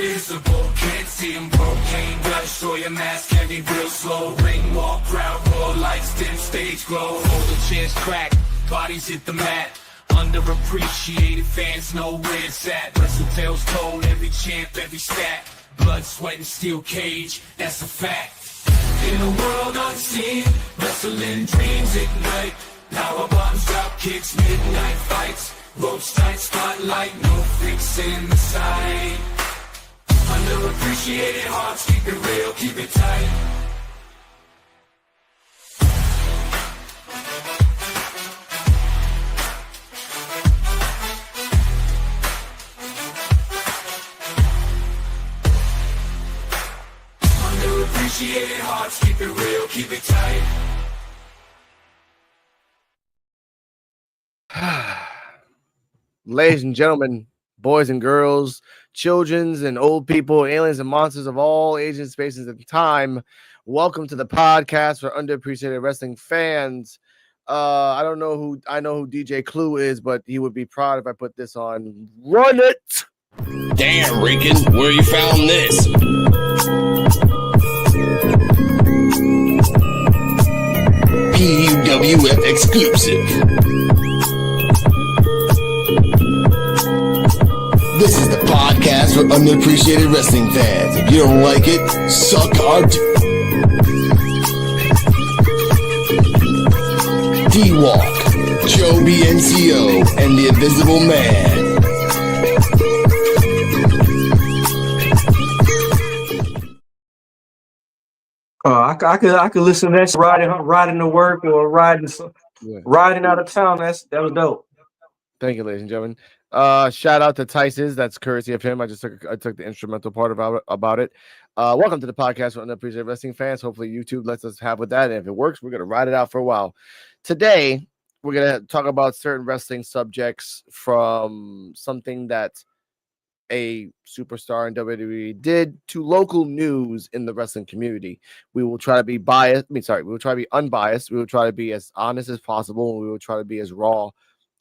invisible, can't see him. Cocaine rush, show your mask, heavy, real slow. Ring walk, crowd roar, lights dim, stage glow. Hold the chairs crack, bodies hit the mat. Underappreciated fans know where it's at. Wrestle tales told, every champ, every stat. Blood, sweat, and steel cage, that's a fact. In a world unseen, wrestling dreams ignite. Power bombs, drop kicks, midnight fights. Rope strike, spotlight, no fixing the sight. Underappreciated hearts, keep it real, keep it tight. Underappreciated hearts, keep it real, keep it tight. Ladies and gentlemen, boys and girls, children and old people, aliens and monsters of all ages, spaces, and time, welcome to the podcast for underappreciated wrestling fans. I know who DJ Clue is, but he would be proud if I put this on. Run it! Damn, Rican, where you found this? PUWF exclusive. This is the podcast for underappreciated wrestling fans. If you don't like it, suck our D-Walk, Joe BNCO, and the Invisible Man. I could listen to that riding to work or riding out of town. That was dope. Thank you, ladies and gentlemen. Shout out to Tyson's. That's courtesy of him. I took the instrumental part about it. Welcome to the podcast for underappreciated wrestling fans. Hopefully YouTube lets us have with that. And if it works, we're gonna ride it out for a while. Today, we're gonna talk about certain wrestling subjects from something that a superstar in WWE did to local news in the wrestling community. We will try to be biased. We will try to be unbiased. We will try to be as honest as possible, and we will try to be as raw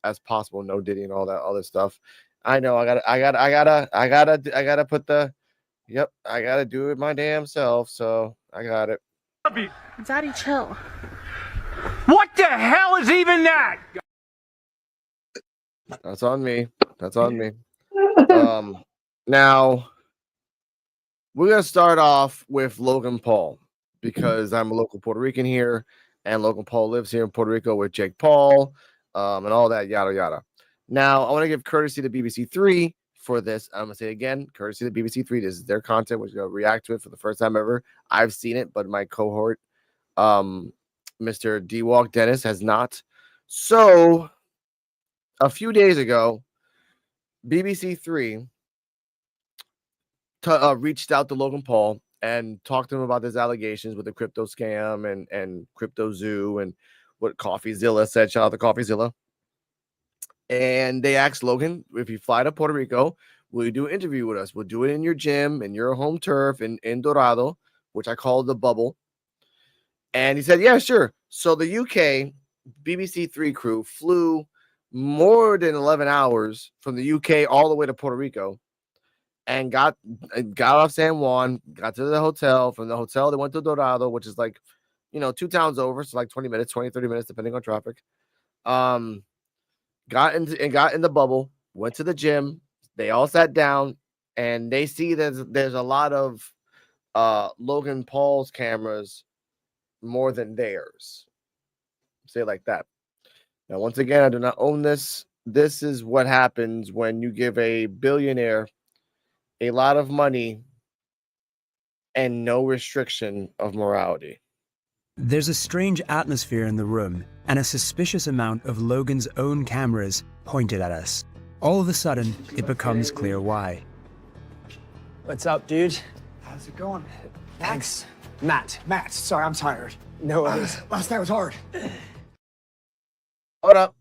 as possible. No Diddy and all that other stuff. I know I gotta put the I gotta do it my damn self, so I got it. Daddy, chill. What the hell is even that? That's on me. Now we're gonna start off with Logan Paul because I'm a local Puerto Rican here, and Logan Paul lives here in Puerto Rico with Jake Paul, and all that yada yada. Now I want to give courtesy to BBC Three for this. I'm gonna say it again, courtesy to BBC Three. This is their content. We're gonna react to it for the first time ever. I've seen it, but my cohort, Mr. D-Walk Dennis, has not. So a few days ago, BBC Three reached out to Logan Paul and talked to him about his allegations with the crypto scam and crypto zoo and what CoffeeZilla said. Shout out to CoffeeZilla. And they asked Logan, if you fly to Puerto Rico, will you do an interview with us? We'll do it in your gym, in your home turf, in Dorado, which I call the bubble. And he said, yeah, sure. So the UK BBC Three crew flew more than 11 hours from the UK all the way to Puerto Rico and got off San Juan, got to the hotel. From the hotel, they went to Dorado, which is like, 2 towns over. So like 20 minutes, 30 minutes, depending on traffic. Got in the bubble, went to the gym. They all sat down and they see there's a lot of Logan Paul's cameras more than theirs. Say it like that. Now, once again, I do not own this. This is what happens when you give a billionaire a lot of money and no restriction of morality. There's a strange atmosphere in the room and a suspicious amount of Logan's own cameras pointed at us. All of a sudden, it becomes clear why. What's up, dude? How's it going? Thanks. Matt, sorry, I'm tired. No worries. Last night was hard. Hold up.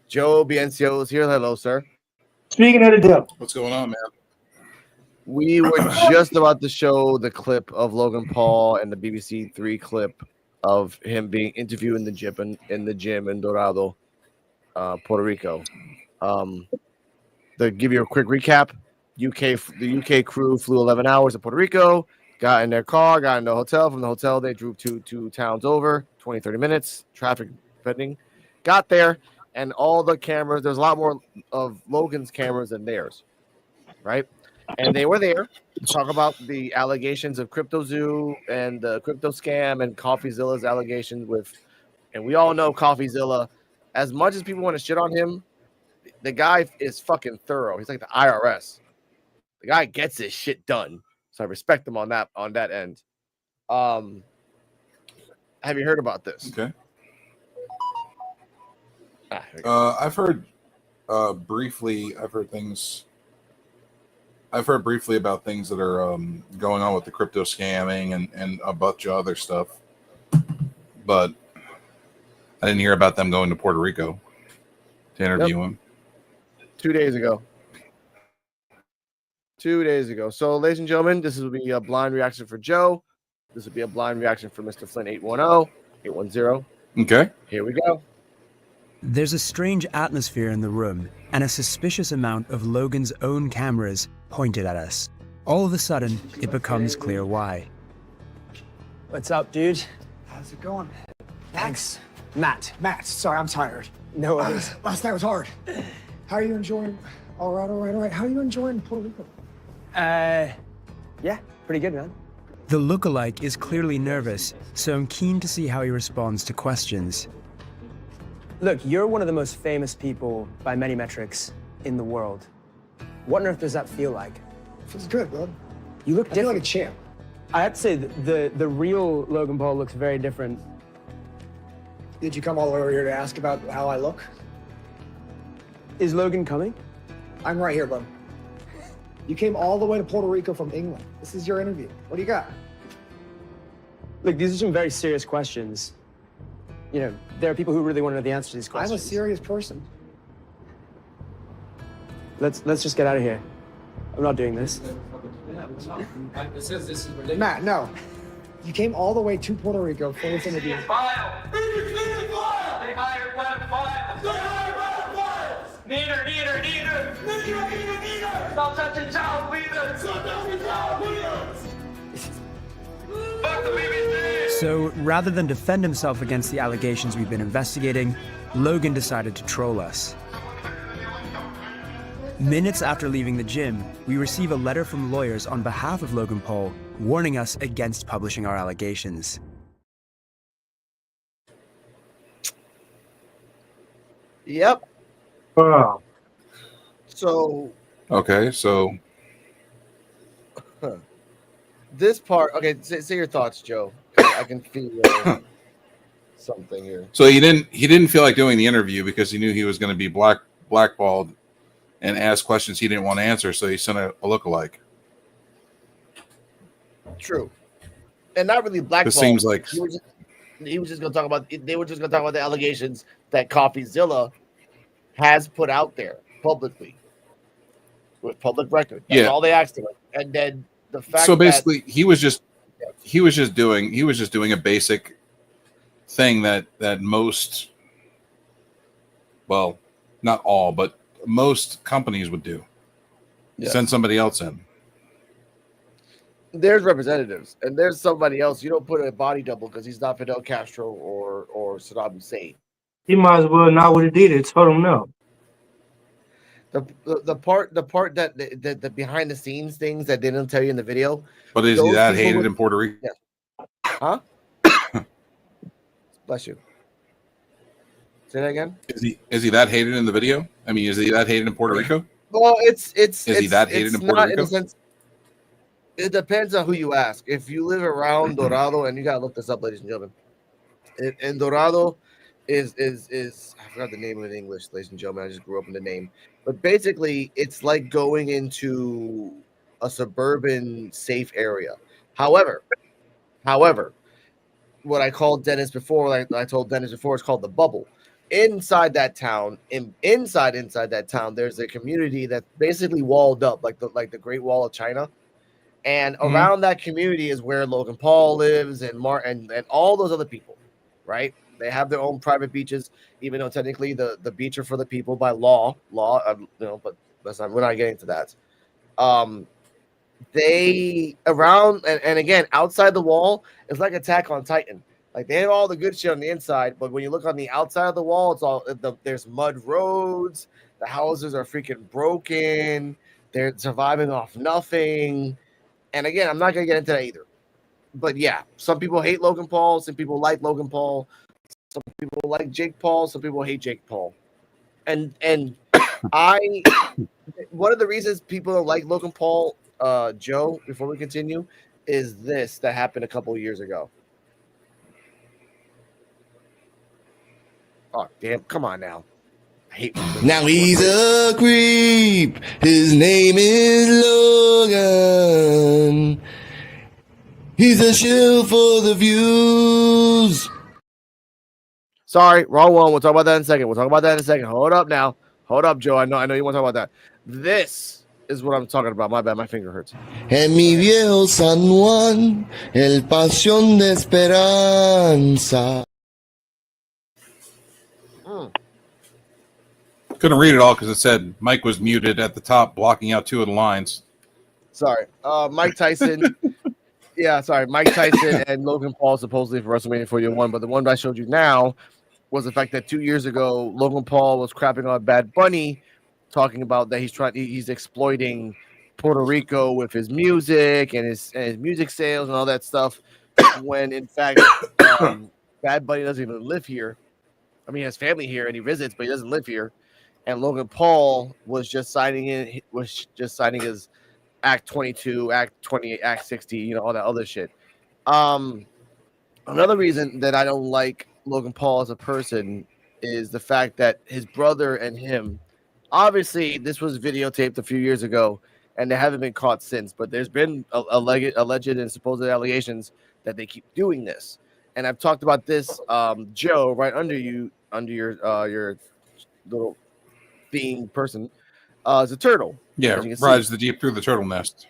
Joe BNCO is here. Hello, sir. Speaking of the devil. What's going on, man? We were just about to show the clip of Logan Paul and the BBC Three clip of him being interviewed in the gym in Dorado, Puerto Rico. To give you a quick recap, The UK crew flew 11 hours to Puerto Rico, got in their car, got in the hotel. From the hotel, they drove two towns over, 20, 30 minutes, traffic pending. Got there, and all the cameras, there's a lot more of Logan's cameras than theirs, right? And they were there to talk about the allegations of Crypto Zoo and the crypto scam and CoffeeZilla's allegations with, and we all know CoffeeZilla, as much as people want to shit on him, the guy is fucking thorough. He's like the IRS. The guy gets his shit done. So I respect him on that end. Have you heard about this? Okay. I've heard briefly. I've heard briefly about things that are going on with the crypto scamming and a bunch of other stuff, but I didn't hear about them going to Puerto Rico to interview him. 2 days ago. 2 days ago. So, ladies and gentlemen, this will be a blind reaction for Joe. This will be a blind reaction for Mr. Flynn 810. Okay. Here we go. There's a strange atmosphere in the room and a suspicious amount of Logan's own cameras pointed at us. All of a sudden, it becomes clear why. What's up, dude? How's it going? Thanks. Matt. Matt, sorry, I'm tired. No worries. Last night was hard. How are you enjoying Colorado? Right. How are you enjoying Puerto Rico? Yeah, pretty good, man. The lookalike is clearly nervous, so I'm keen to see how he responds to questions. Look, you're one of the most famous people by many metrics in the world. What on earth does that feel like? Feels good, bud. You look I feel different. like a champ. I have to say, the real Logan Paul looks very different. Did you come all the way over here to ask about how I look? Is Logan coming? I'm right here, bud. You came all the way to Puerto Rico from England. This is your interview. What do you got? Look, these are some very serious questions. You know, there are people who really want to know the answer to these I'm questions. a serious person. Let's just get out of here. I'm not doing this. Matt, no. You came all the way to Puerto Rico for this interview. Stop touching child leaders! Fuck the BBC! So, rather than defend himself against the allegations we've been investigating, Logan decided to troll us. Minutes after leaving the gym, we receive a letter from lawyers on behalf of Logan Paul warning us against publishing our allegations. Yep. Wow. So Okay. So this part, okay, say your thoughts, Joe. I can feel something here. So he didn't feel like doing the interview because he knew he was going to be blackballed and ask questions he didn't want to answer. So he sent a lookalike. True, and not really blackball. It seems like he was just going to talk about. They were just going to talk about the allegations that CoffeeZilla has put out there publicly with public record. That's all they asked him, and then the fact. So basically, he was just doing a basic thing that most, well, not all, but most companies would do. Yes. Send somebody else in. There's representatives, and there's somebody else. You don't put a body double because he's not Fidel Castro or Saddam Hussein. He might as well not would have did it. Told him no. The part that the behind the scenes things that they didn't tell you in the video. But is he that hated in Puerto Rico? Yeah. Huh? Bless you. Say that again. Is he that hated in the video? I mean, is he that hated in Puerto Rico? Well, is he that hated in Puerto Rico? It depends on who you ask. If you live around Dorado, and you gotta look this up, ladies and gentlemen. And Dorado is I forgot the name of it in English, ladies and gentlemen. I just grew up in the name. But basically, it's like going into a suburban safe area. However, what I called Dennis before, like I told Dennis before, is called the bubble. Inside that town, inside that town, there's a community that's basically walled up, like the Great Wall of China. And around that community is where Logan Paul lives and all those other people, right? They have their own private beaches, even though technically the beach are for the people by law, but we're not getting to that. They around and again outside the wall it's like Attack on Titan. Like they have all the good shit on the inside, but when you look on the outside of the wall, it's all there's mud roads. The houses are freaking broken. They're surviving off nothing. And again, I'm not gonna get into that either. But yeah, some people hate Logan Paul. Some people like Logan Paul. Some people like Jake Paul. Some people hate Jake Paul. And I one of the reasons people don't like Logan Paul, Joe, before we continue, is this that happened a couple of years ago. Oh damn! Come on now. I hate Now he's a creep. His name is Logan. He's a shill for the views. Sorry, wrong one. We'll talk about that in a second. Hold up now. Hold up, Joe. I know you want to talk about that. This is what I'm talking about. My bad. My finger hurts. En mi viejo San Juan, el pasión de esperanza. Couldn't read it all because it said Mike was muted at the top, blocking out two of the lines. Sorry. Mike Tyson. Yeah, sorry. Mike Tyson and Logan Paul supposedly for WrestleMania 41, but the one that I showed you now was the fact that 2 years ago, Logan Paul was crapping on Bad Bunny, talking about that he's exploiting Puerto Rico with his music and his music sales and all that stuff, when in fact Bad Bunny doesn't even live here. I mean, he has family here and he visits, but he doesn't live here. And Logan Paul was just signing his Act 22, Act 28, Act 60, all that other shit. Another reason that I don't like Logan Paul as a person is the fact that his brother and him, obviously this was videotaped a few years ago and they haven't been caught since, but there's been alleged and supposed allegations that they keep doing this. And I've talked about this, Joe, right under your little theme person, is a turtle. Yeah, rides the Jeep through the turtle nest.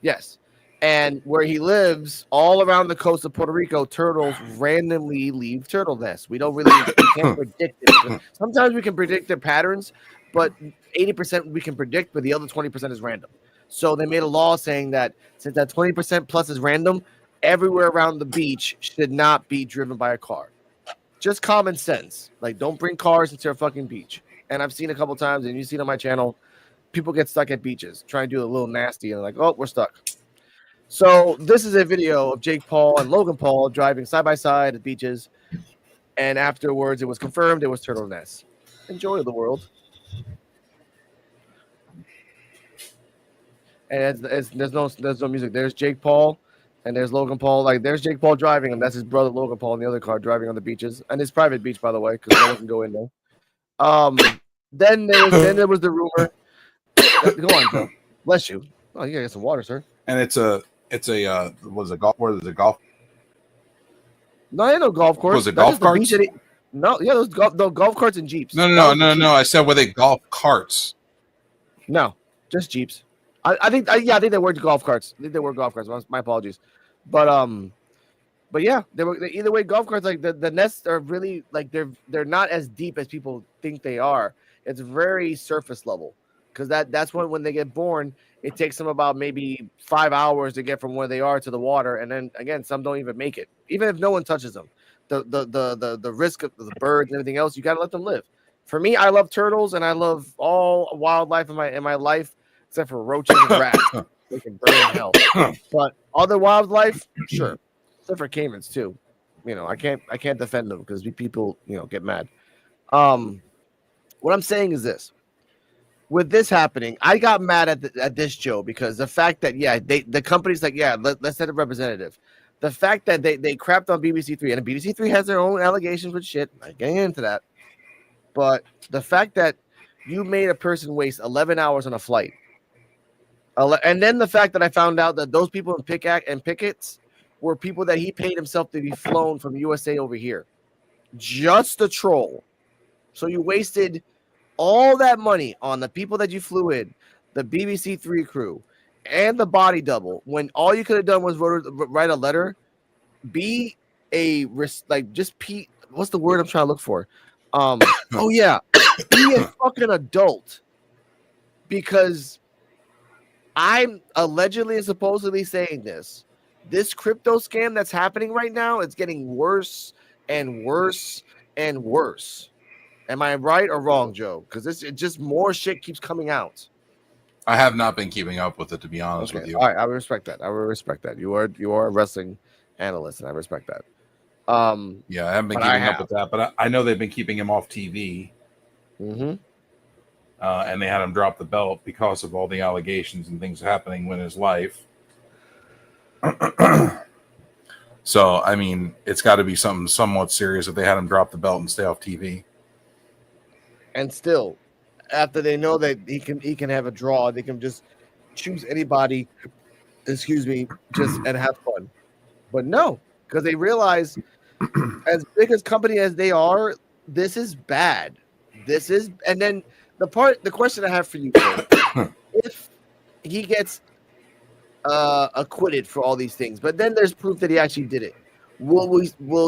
Yes. And where he lives, all around the coast of Puerto Rico, turtles randomly leave turtle nests. We can't predict it. Sometimes we can predict their patterns, but 80% we can predict, but the other 20% is random. So they made a law saying that since that 20% plus is random, everywhere around the beach should not be driven by a car. Just common sense. Like, don't bring cars into a fucking beach. And I've seen a couple times, and you've seen on my channel, people get stuck at beaches, trying to do a little nasty, and like, oh, we're stuck. So this is a video of Jake Paul and Logan Paul driving side by side at beaches, and afterwards it was confirmed it was turtle nests. Enjoy the world. And there's no music. There's Jake Paul and there's Logan Paul. Like, there's Jake Paul driving, and that's his brother Logan Paul in the other car driving on the beaches, and his private beach, by the way, because no one can go in there. Then there was the rumor. Go on, Joe. Bless you. Oh, you gotta get some water, sir. And it's a golf? Where is it golf? No, ain't no golf course. Was it golf carts? No, yeah, those golf carts and Jeeps. No. I said, were they golf carts? No, just Jeeps. I think they were golf carts. I think they were golf carts. My apologies. But yeah, either way, golf carts, like the nests are really like they're not as deep as people think they are. It's very surface level, because that's when they get born, it takes them about maybe 5 hours to get from where they are to the water, and then again, some don't even make it, even if no one touches them. The risk of the birds and everything else, you gotta let them live. For me, I love turtles and I love all wildlife in my life, except for roaches and rats. They can burn in hell. But other wildlife, sure. Except for caimans too. I can't defend them because people, get mad. What I'm saying is this. With this happening, I got mad at this, Joe, because the fact that the company's like, let's set a representative. The fact that they crapped on BBC Three, and BBC Three has their own allegations with shit. I'm not getting into that. But the fact that you made a person waste 11 hours on a flight, and then the fact that I found out that those people in pickets were people that he paid himself to be flown from USA over here, just to troll. So you wasted all that money on the people that you flew in, the BBC Three crew, and the body double, when all you could have done was write a letter, what's the word I'm trying to look for? Be a fucking adult, because I'm allegedly and supposedly saying this. This crypto scam that's happening right now, it's getting worse and worse and worse. Am I right or wrong, Joe? Because it just more shit keeps coming out. I have not been keeping up with it, to be honest with you. All right, I respect that. I will respect that. You are a wrestling analyst, and I respect that. Yeah, I haven't been keeping up with that, but I know they've been keeping him off TV. Mm-hmm. And they had him drop the belt because of all the allegations and things happening in his life. So, I mean, it's got to be something somewhat serious if they had him drop the belt and stay off TV. And still, after they know that he can have a draw, they can just choose anybody, just and have fun. But no, because they realize, as big as company as they are, this is bad. And then the question I have for you, if he gets acquitted for all these things, but then there's proof that he actually did it, will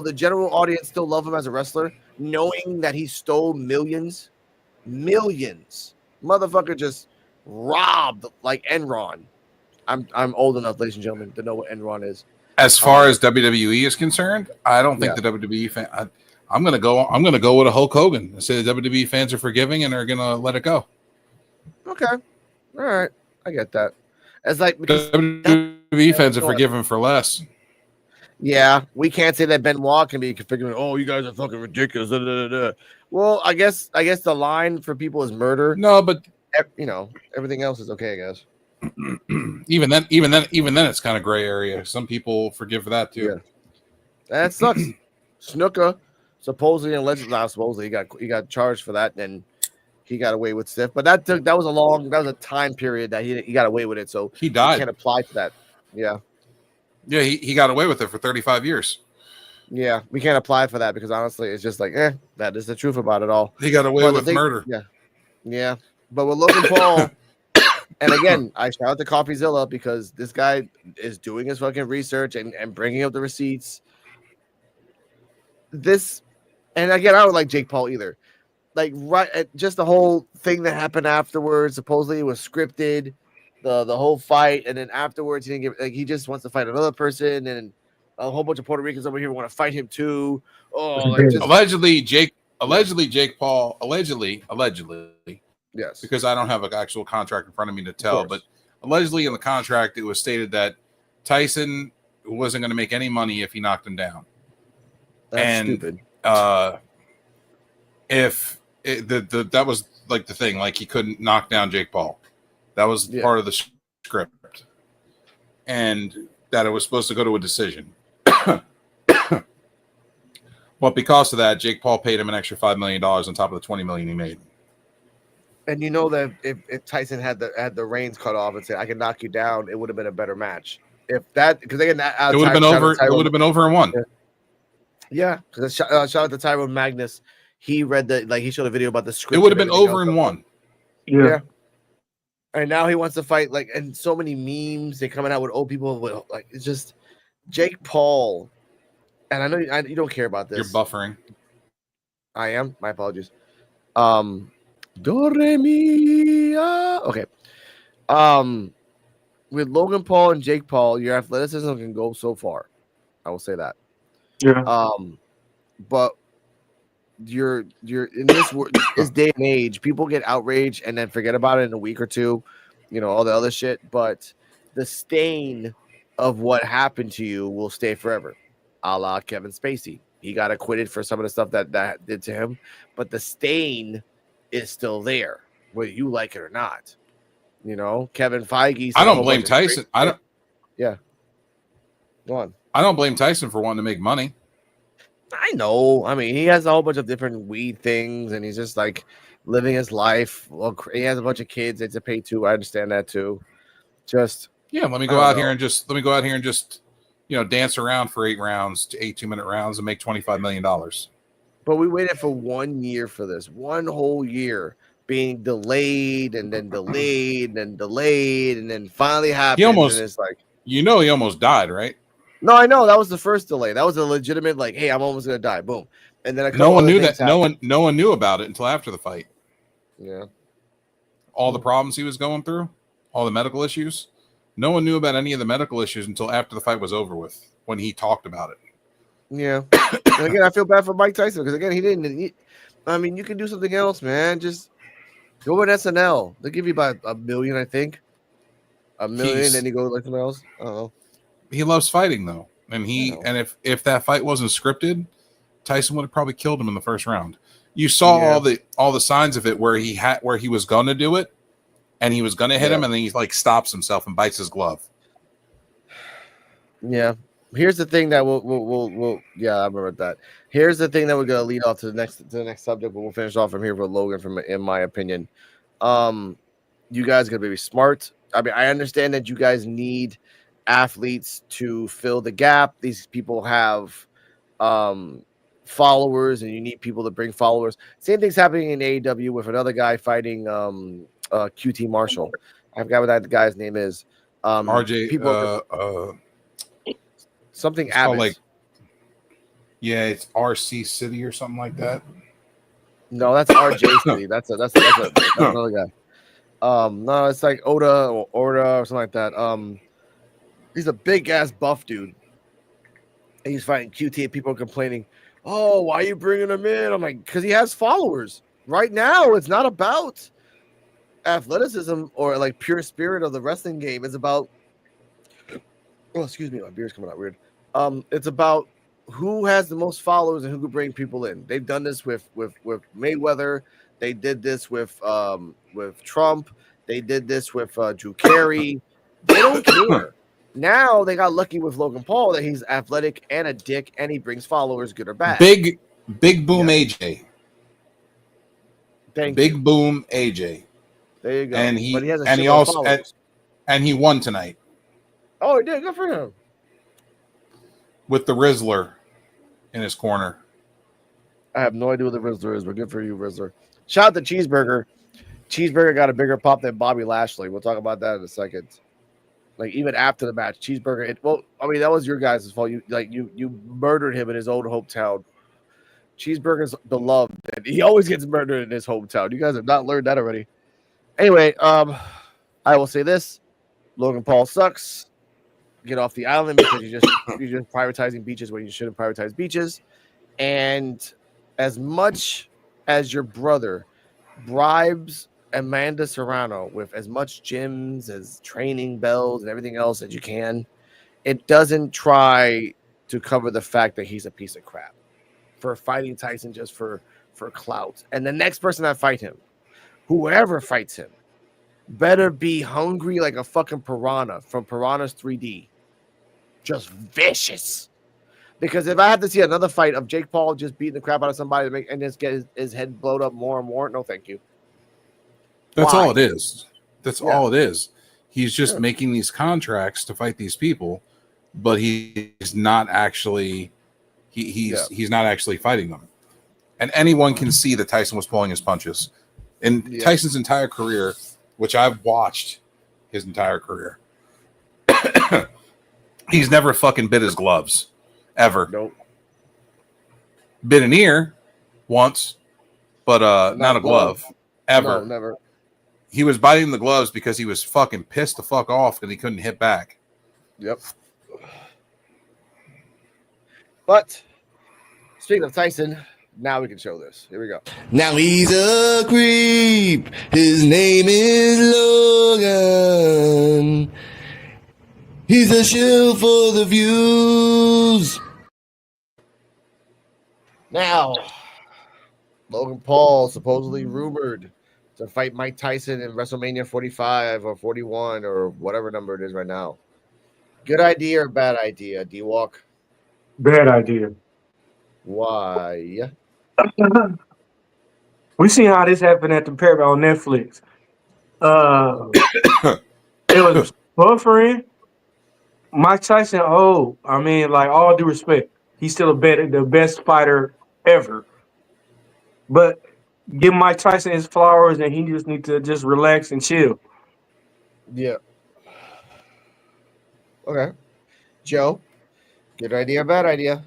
the general audience still love him as a wrestler, knowing that he stole millions? Motherfucker just robbed like Enron. I'm old enough, ladies and gentlemen, to know what Enron is. As far as WWE is concerned, I don't think the WWE fan. I'm gonna go with a Hulk Hogan and say the WWE fans are forgiving and are gonna let it go. Okay, all right, I get that. It's like WWE fans are forgiven for less. Yeah, we can't say that Benoit can be configuring. Oh, you guys are fucking ridiculous. Da, da, da, da. Well, I guess the line for people is murder. No, but everything else is okay, I guess. even then, it's kind of gray area. Some people forgive for that too. Yeah. That sucks. Snuka, supposedly and allegedly, not supposedly, he got charged for that, and he got away with stuff. But that was a time period that he got away with it, so he died. He can't apply to that. Yeah. Yeah, he got away with it for 35 years. Yeah, we can't apply for that because honestly, it's just like, that is the truth about it all. He got away with murder. Yeah. But with Logan Paul, and again, I shout out to CoffeeZilla because this guy is doing his fucking research and bringing up the receipts. And again, I don't like Jake Paul either. Like, just the whole thing that happened afterwards, supposedly it was scripted. The whole fight, and then afterwards he didn't he just wants to fight another person, and a whole bunch of Puerto Ricans over here want to fight him too. Allegedly Jake Paul, yes, because I don't have an actual contract in front of me to tell, but allegedly in the contract it was stated that Tyson wasn't going to make any money if he knocked him down. That's stupid. That was like the thing, like he couldn't knock down Jake Paul. That was part of the script, and that it was supposed to go to a decision. But because of that, Jake Paul paid him an extra $5 million on top of the $20 million he made. And you know that if Tyson had the reins cut off and said, "I can knock you down," it would have been a better match. If that, because again, it would have been over. It would have been over in one. Yeah, because shout out to Tyrone Magnus. He read he showed a video about the script. It would have been over in one. Yeah. And now he wants to fight, and so many memes, they're coming out with old people, it's just Jake Paul. And I know you don't care about this. You're buffering. I am. My apologies. Do re mi. Okay. With Logan Paul and Jake Paul, your athleticism can go so far. I will say that. Yeah. But you're in this day and age, people get outraged and then forget about it in a week or two, all the other shit. But the stain of what happened to you will stay forever, a la Kevin Spacey. He got acquitted for some of the stuff that did to him, but the stain is still there, whether you like it or not. Kevin Feige. I don't blame Tyson. Yeah. Go on. I don't blame Tyson for wanting to make money. I know. I mean, he has a whole bunch of different weed things, and he's just living his life. Well, he has a bunch of kids to pay too. I understand that too. Let me go out here and just dance around for 8 2-minute rounds and make $25 million. But we waited for 1 year for this, one whole year being delayed and then delayed and delayed, and then finally happened. He almost died, right? No, I know that was the first delay. That was a legitimate, hey, I'm almost gonna die. Boom, and then no one knew that. No one knew about it until after the fight. Yeah, all the problems he was going through, all the medical issues. No one knew about any of the medical issues until after the fight was over with, when he talked about it. Yeah. And again, I feel bad for Mike Tyson because again, he didn't. I mean, you can do something else, man. Just go with SNL. They'll give you about $1 million, I think. $1 million, then you go like something else. I don't know. He loves fighting though, and if that fight wasn't scripted, Tyson would have probably killed him in the first round. You saw all the signs of it where he was gonna do it, and he was gonna hit him, and then he like stops himself and bites his glove. Yeah. Here's the thing that we'll I remember that. Here's the thing that we're gonna lead off to the next subject, but we'll finish off from here with Logan. In my opinion, you guys gotta be smart. I mean, I understand that you guys need athletes to fill the gap. These people have followers, and you need people to bring followers. Same thing's happening in AEW with another guy fighting QT Marshall. I forgot what that guy's name is. RJ something Abbott. Like, it's RC City or something like that. No, that's RJ City. That's another guy. No, it's like Oda or something like that. He's a big ass buff dude. And he's fighting QT, and people are complaining, "Oh, why are you bringing him in?" I'm like, because he has followers. Right now, it's not about athleticism or like pure spirit of the wrestling game. It's about, oh, excuse me, my beer's coming out weird. It's about who has the most followers and who can bring people in. They've done this with Mayweather. They did this with Trump. They did this with Drew Carey. They don't care. Now they got lucky with Logan Paul that he's athletic and a dick, and he brings followers, good or bad. Big boom AJ. Big boom AJ. There you go. And he also won tonight. Oh, he did. Good for him. With the Rizzler in his corner. I have no idea what the Rizzler is, but good for you, Rizzler. Shout out to Cheeseburger. Cheeseburger got a bigger pop than Bobby Lashley. We'll talk about that in a second. Like, even after the match, Cheeseburger. That was your guys' fault. You murdered him in his own hometown. Cheeseburger's beloved, and he always gets murdered in his hometown. You guys have not learned that already. Anyway, I will say this: Logan Paul sucks. Get off the island because you're just privatizing beaches when you shouldn't privatize beaches. And as much as your brother bribes Amanda Serrano with as much gyms as training bells and everything else that you can, it doesn't try to cover the fact that he's a piece of crap for fighting Tyson just for clout. And the next person that fight him, whoever fights him, better be hungry like a fucking piranha from Piranhas 3D. Just vicious. Because if I have to see another fight of Jake Paul just beating the crap out of somebody and just get his head blowed up more and more, no thank you. That's all it is. That's all it is. He's just making these contracts to fight these people, but he's not actually he's not actually fighting them. And anyone can see that Tyson was pulling his punches. In Tyson's entire career, which I've watched his entire career, he's never fucking bit his gloves. Ever. Nope. Bit an ear once, but not a glove. Ever. No, never. He was biting the gloves because he was fucking pissed the fuck off that he couldn't hit back. Yep. But speaking of Tyson, now we can show this. Here we go. Now he's a creep. His name is Logan. He's a shill for the views. Now, Logan Paul supposedly rumored to fight Mike Tyson in WrestleMania 45 or 41 or whatever number it is right now. Good idea or bad idea, D-Walk? Bad idea. Why? We seen how this happened at the Paramount on Netflix. It was buffering. Mike Tyson, I mean, like, all due respect, he's still the best fighter ever. But give Mike Tyson his flowers, and he just need to just relax and chill. Yeah. Okay. Joe, good idea, bad idea?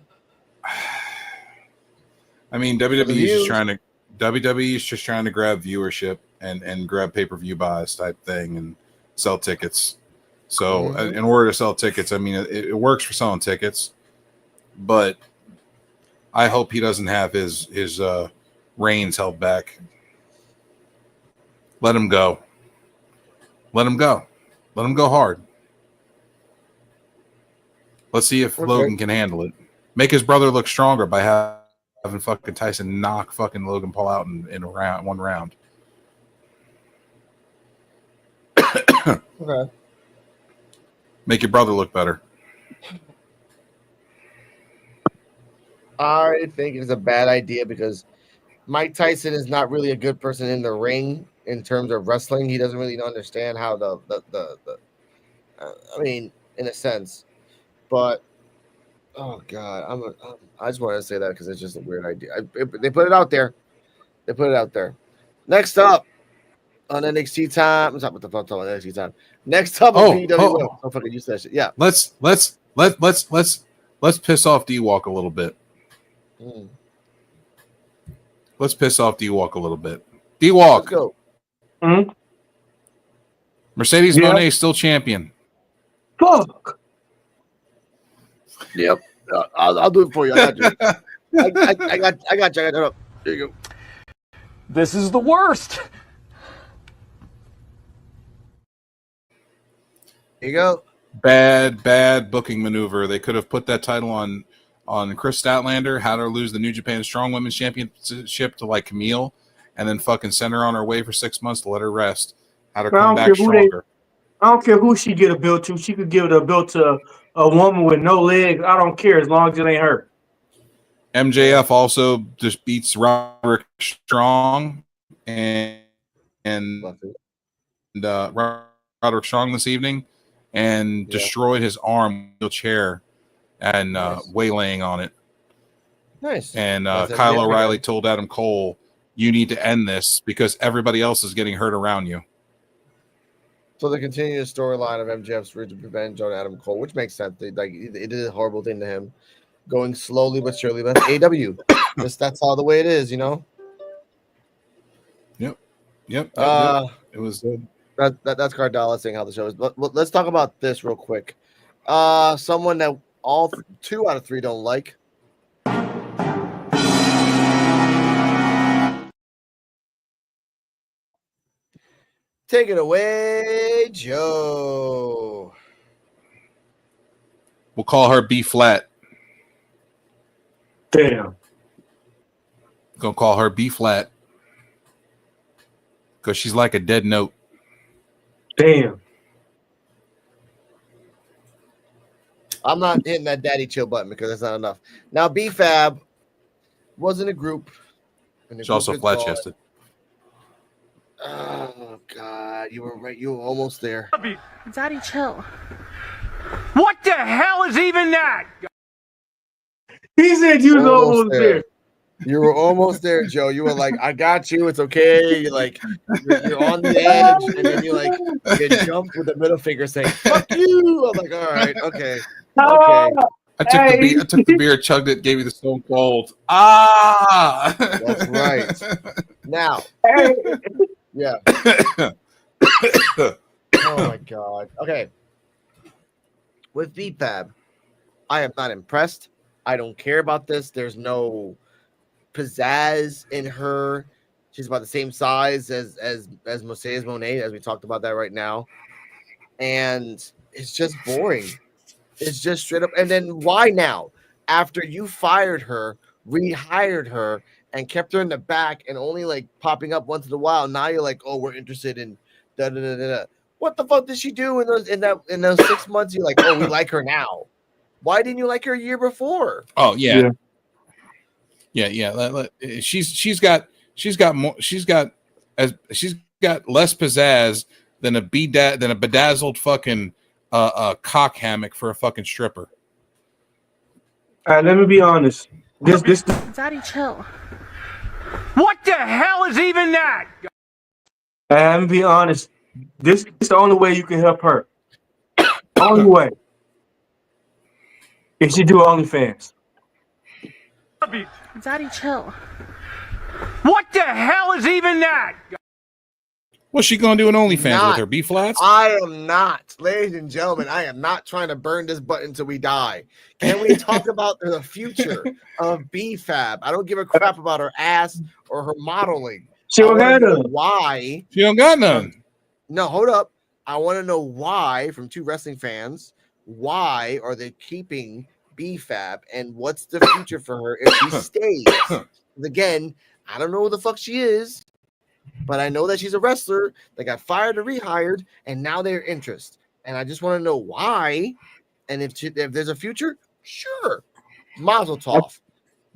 I mean, WWE is just trying to grab viewership and grab pay-per-view buys type thing, and sell tickets. So in order to sell tickets, I mean, it works for selling tickets, but I hope he doesn't have his reins held back. Let him go. Let him go. Let him go hard. Let's see if Logan can handle it. Make his brother look stronger by having fucking Tyson knock fucking Logan Paul out in one round. Okay. Make your brother look better. I think it's a bad idea because Mike Tyson is not really a good person in the ring in terms of wrestling. He doesn't really understand how I mean, in a sense, but oh god, I just wanted to say that because it's just a weird idea. They put it out there. They put it out there. Next up on NXT time. What's up with the fuck on NXT time? Next up on PWF. Oh, fucking you said shit. Yeah. Let's piss off D-Walk a little bit. Let's piss off D-Walk a little bit. D-Walk. Let's go. Mercedes Moné still champion. Fuck. Yep. I'll do it for you. I got you. I got you. There you go. This is the worst. There you go. Bad booking maneuver. They could have put that title on Chris Statlander, had her lose the New Japan Strong Women's Championship to like Camille, and then fucking send her on her way for 6 months to let her rest. Had her come back stronger. I don't care who she get a belt to. She could give a belt to a woman with no legs. I don't care as long as it ain't her. MJF also just beats Roderick Strong and Roderick Strong this evening and destroyed his arm wheelchair and waylaying on it. Nice. And Kyle O'Reilly told Adam Cole, "You need to end this because everybody else is getting hurt around you." So they continue the storyline of MJF's revenge on Adam Cole, which makes sense. It is a horrible thing to him, going slowly but surely. But AW, that's all the way it is, you know. Yep. It was good. That's Cardala saying how the show is. But let's talk about this real quick. Someone that all 2 out of 3 don't like. Take it away, Joe. We'll call her B flat. Damn. Gonna call her B flat because she's like a dead note. Damn. I'm not hitting that daddy chill button because that's not enough. Now, B-Fab was in a group. She's also flat chested. Oh, God. You were right. You were almost there. Daddy, chill. What the hell is even that? He said you was almost there. You were almost there, Joe. You were like, I got you. It's okay. You're like, you're on the edge. And then you jumped with the middle finger saying, fuck you. I'm like, all right. Okay. Okay. I took the beer, chugged it, gave you the stone cold. Ah! That's right. Now. Yeah. Oh, my God. Okay. With VPAB, I am not impressed. I don't care about this. There's no pizzazz in her. She's about the same size as Mercedes Moné, as we talked about that right now. And it's just boring. It's just straight up. And then why now? After you fired her, rehired her, and kept her in the back and only like popping up once in a while, now you're like, oh, we're interested in da da da da. What the fuck did she do in those 6 months? You're like, oh, we like her now. Why didn't you like her a year before? Oh yeah. She's got less pizzazz than a bedazzled fucking cock hammock for a fucking stripper. All right, let me be honest. This Daddy, chill. What the hell is even that? Let me be honest. This is the only way you can help her. Only way. If she do OnlyFans. Daddy, chill. What the hell is even that? What's she gonna do an OnlyFans Not. with her B flats? I am not, ladies and gentlemen. I am not trying to burn this button until we die. Can we talk about the future of BFAB? I don't give a crap about her ass or her modeling. She don't got none. Why? She don't got none. No, hold up. I want to know why, from two wrestling fans, why are they keeping BFAB and what's the future for her if she stays? Again, I don't know who the fuck she is, but I know that she's a wrestler that got fired or rehired, and now they're interested. And I just want to know why. And if there's a future, sure, mazel tov.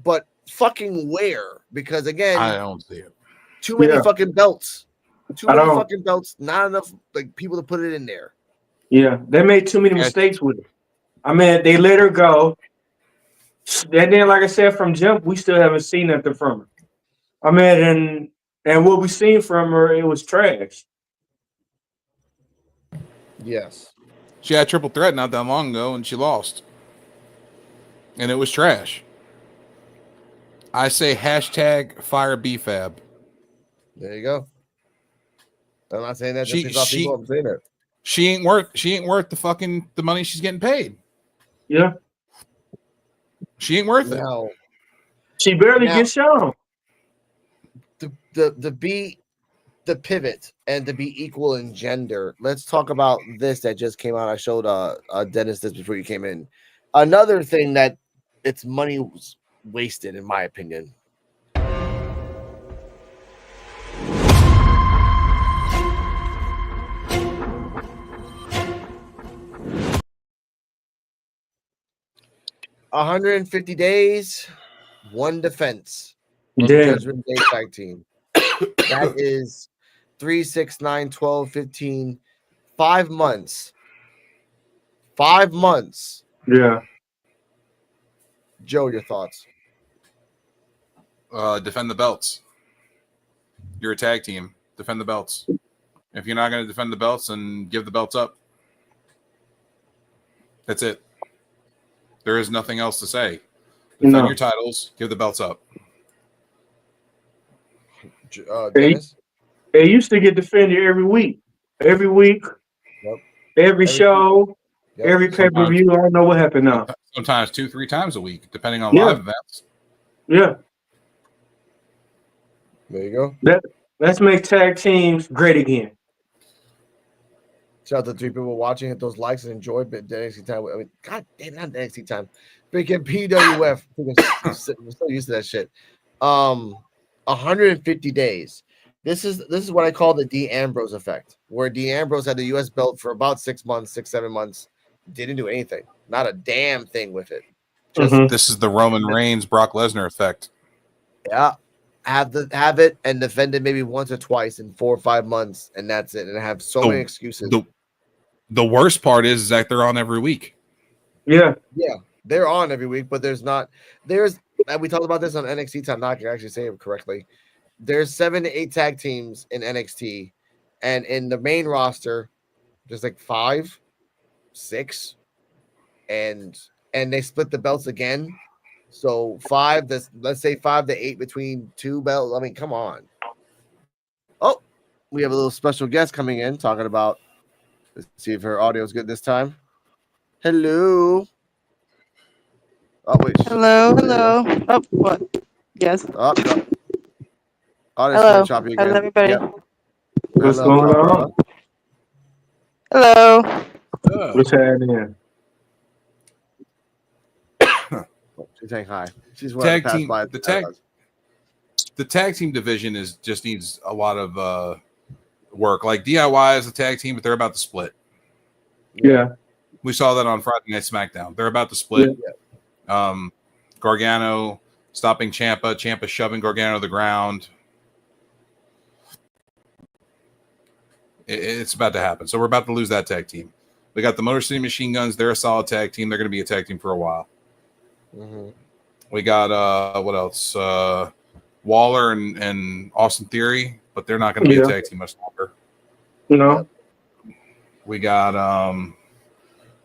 But fucking where? Because again, I don't see it. Too many fucking belts. Too many don't. fucking belts. Not enough like people to put it in there. Yeah, they made too many mistakes with it. I mean, they let her go. And then, like I said, from jump, we still haven't seen nothing from her. I mean, and what we seen from her, it was trash. Yes. She had triple threat not that long ago, and she lost. And it was trash. I say hashtag fire BFAB. There you go. I'm not saying that. I'm saying that. She ain't worth the money she's getting paid. Yeah. She ain't worth it. No. She barely gets shown. The pivot and to be equal in gender. Let's talk about this that just came out. I showed Dennis this before you came in. Another thing that it's money was wasted, in my opinion. $150 days, one defense. Judgment Day tag team. That is 3, 6, 9, 12, 15, 5 months. 5 months. Yeah. Joe, your thoughts? Defend the belts. You're a tag team. Defend the belts. If you're not going to defend the belts, then give the belts up. That's it. There is nothing else to say. Defend your titles. Give the belts up. Dennis? They used to get defended every week. Every week. Yep. Every show. Yep. Every pay-per-view. I don't know what happened now. Sometimes 2-3 times a week, depending on live events. Yeah. There you go. Let's make tag teams great again. Shout out to the 3 people watching. Hit those likes and enjoy the NXT time. I mean, God damn, not the NXT time. Freaking PWF. I'm so used to that shit. 150 days. This is what I call the D Ambrose effect, where D Ambrose had the US belt for about 6 months, 7 months, didn't do anything, not a damn thing with it. This is the Roman Reigns, Brock Lesnar effect. Yeah, have it and defend it maybe once or twice in 4 or 5 months, and that's it. And I have so many excuses. The worst part is that they're on every week. Yeah, they're on every week, but and we talked about this on NXT time. Now I can actually say it correctly. There's 7 to 8 tag teams in NXT, and in the main roster, there's like 5, 6, and they split the belts again. So 5, let's say 5 to 8 between 2 belts. I mean, come on. Oh, we have a little special guest coming in talking about. Let's see if her audio is good this time. Hello. Oh wait. Hello. Oh, what? Yes. Oh, no. Hello. Choppy again. How's everybody? Yep. What's going on? Hello. What's happening? She's saying hi. She's tag team. The tag team division just needs a lot of work. Like DIY as a tag team, but they're about to split. Yeah, we saw that on Friday Night SmackDown. They're about to split. Yeah. Gargano stopping Ciampa shoving Gargano to the ground. It's about to happen. So we're about to lose that tag team. We got the Motor City Machine Guns. They're a solid tag team. They're going to be a tag team for a while. Mm-hmm. We got what else? Waller and Austin Theory, but they're not going to be a tag team much longer. No. We got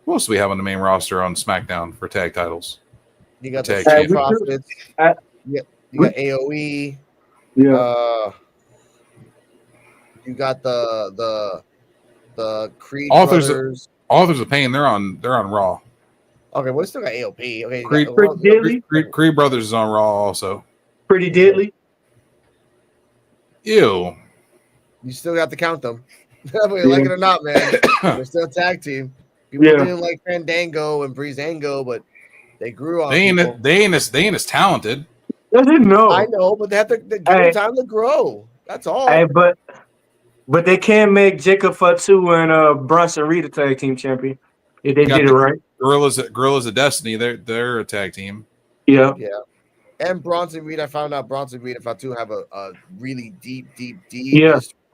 what else do we have on the main roster on SmackDown for tag titles? You got the Street Profits. You got AOE. Yeah. You You got the Creed Authors brothers. of Pain. They're on Raw. Okay, well, we still got AOP. Okay, Pretty deadly. Creed Brothers is on Raw also. Pretty deadly. Ew. You still got to count them. Whether you like it or not, man. They're still a tag team. People didn't like Fandango and Breezango, but they grew on. They ain't as talented. I didn't know. I know, but they have to give them time to grow. That's all. Hey, but they can make Jacob Fatu and Bronson Reed a tag team champion if they did it right. Gorillas of Destiny. They're a tag team. Yeah. And Bronson Reed, I found out Bronson Reed and Fatu have a really deep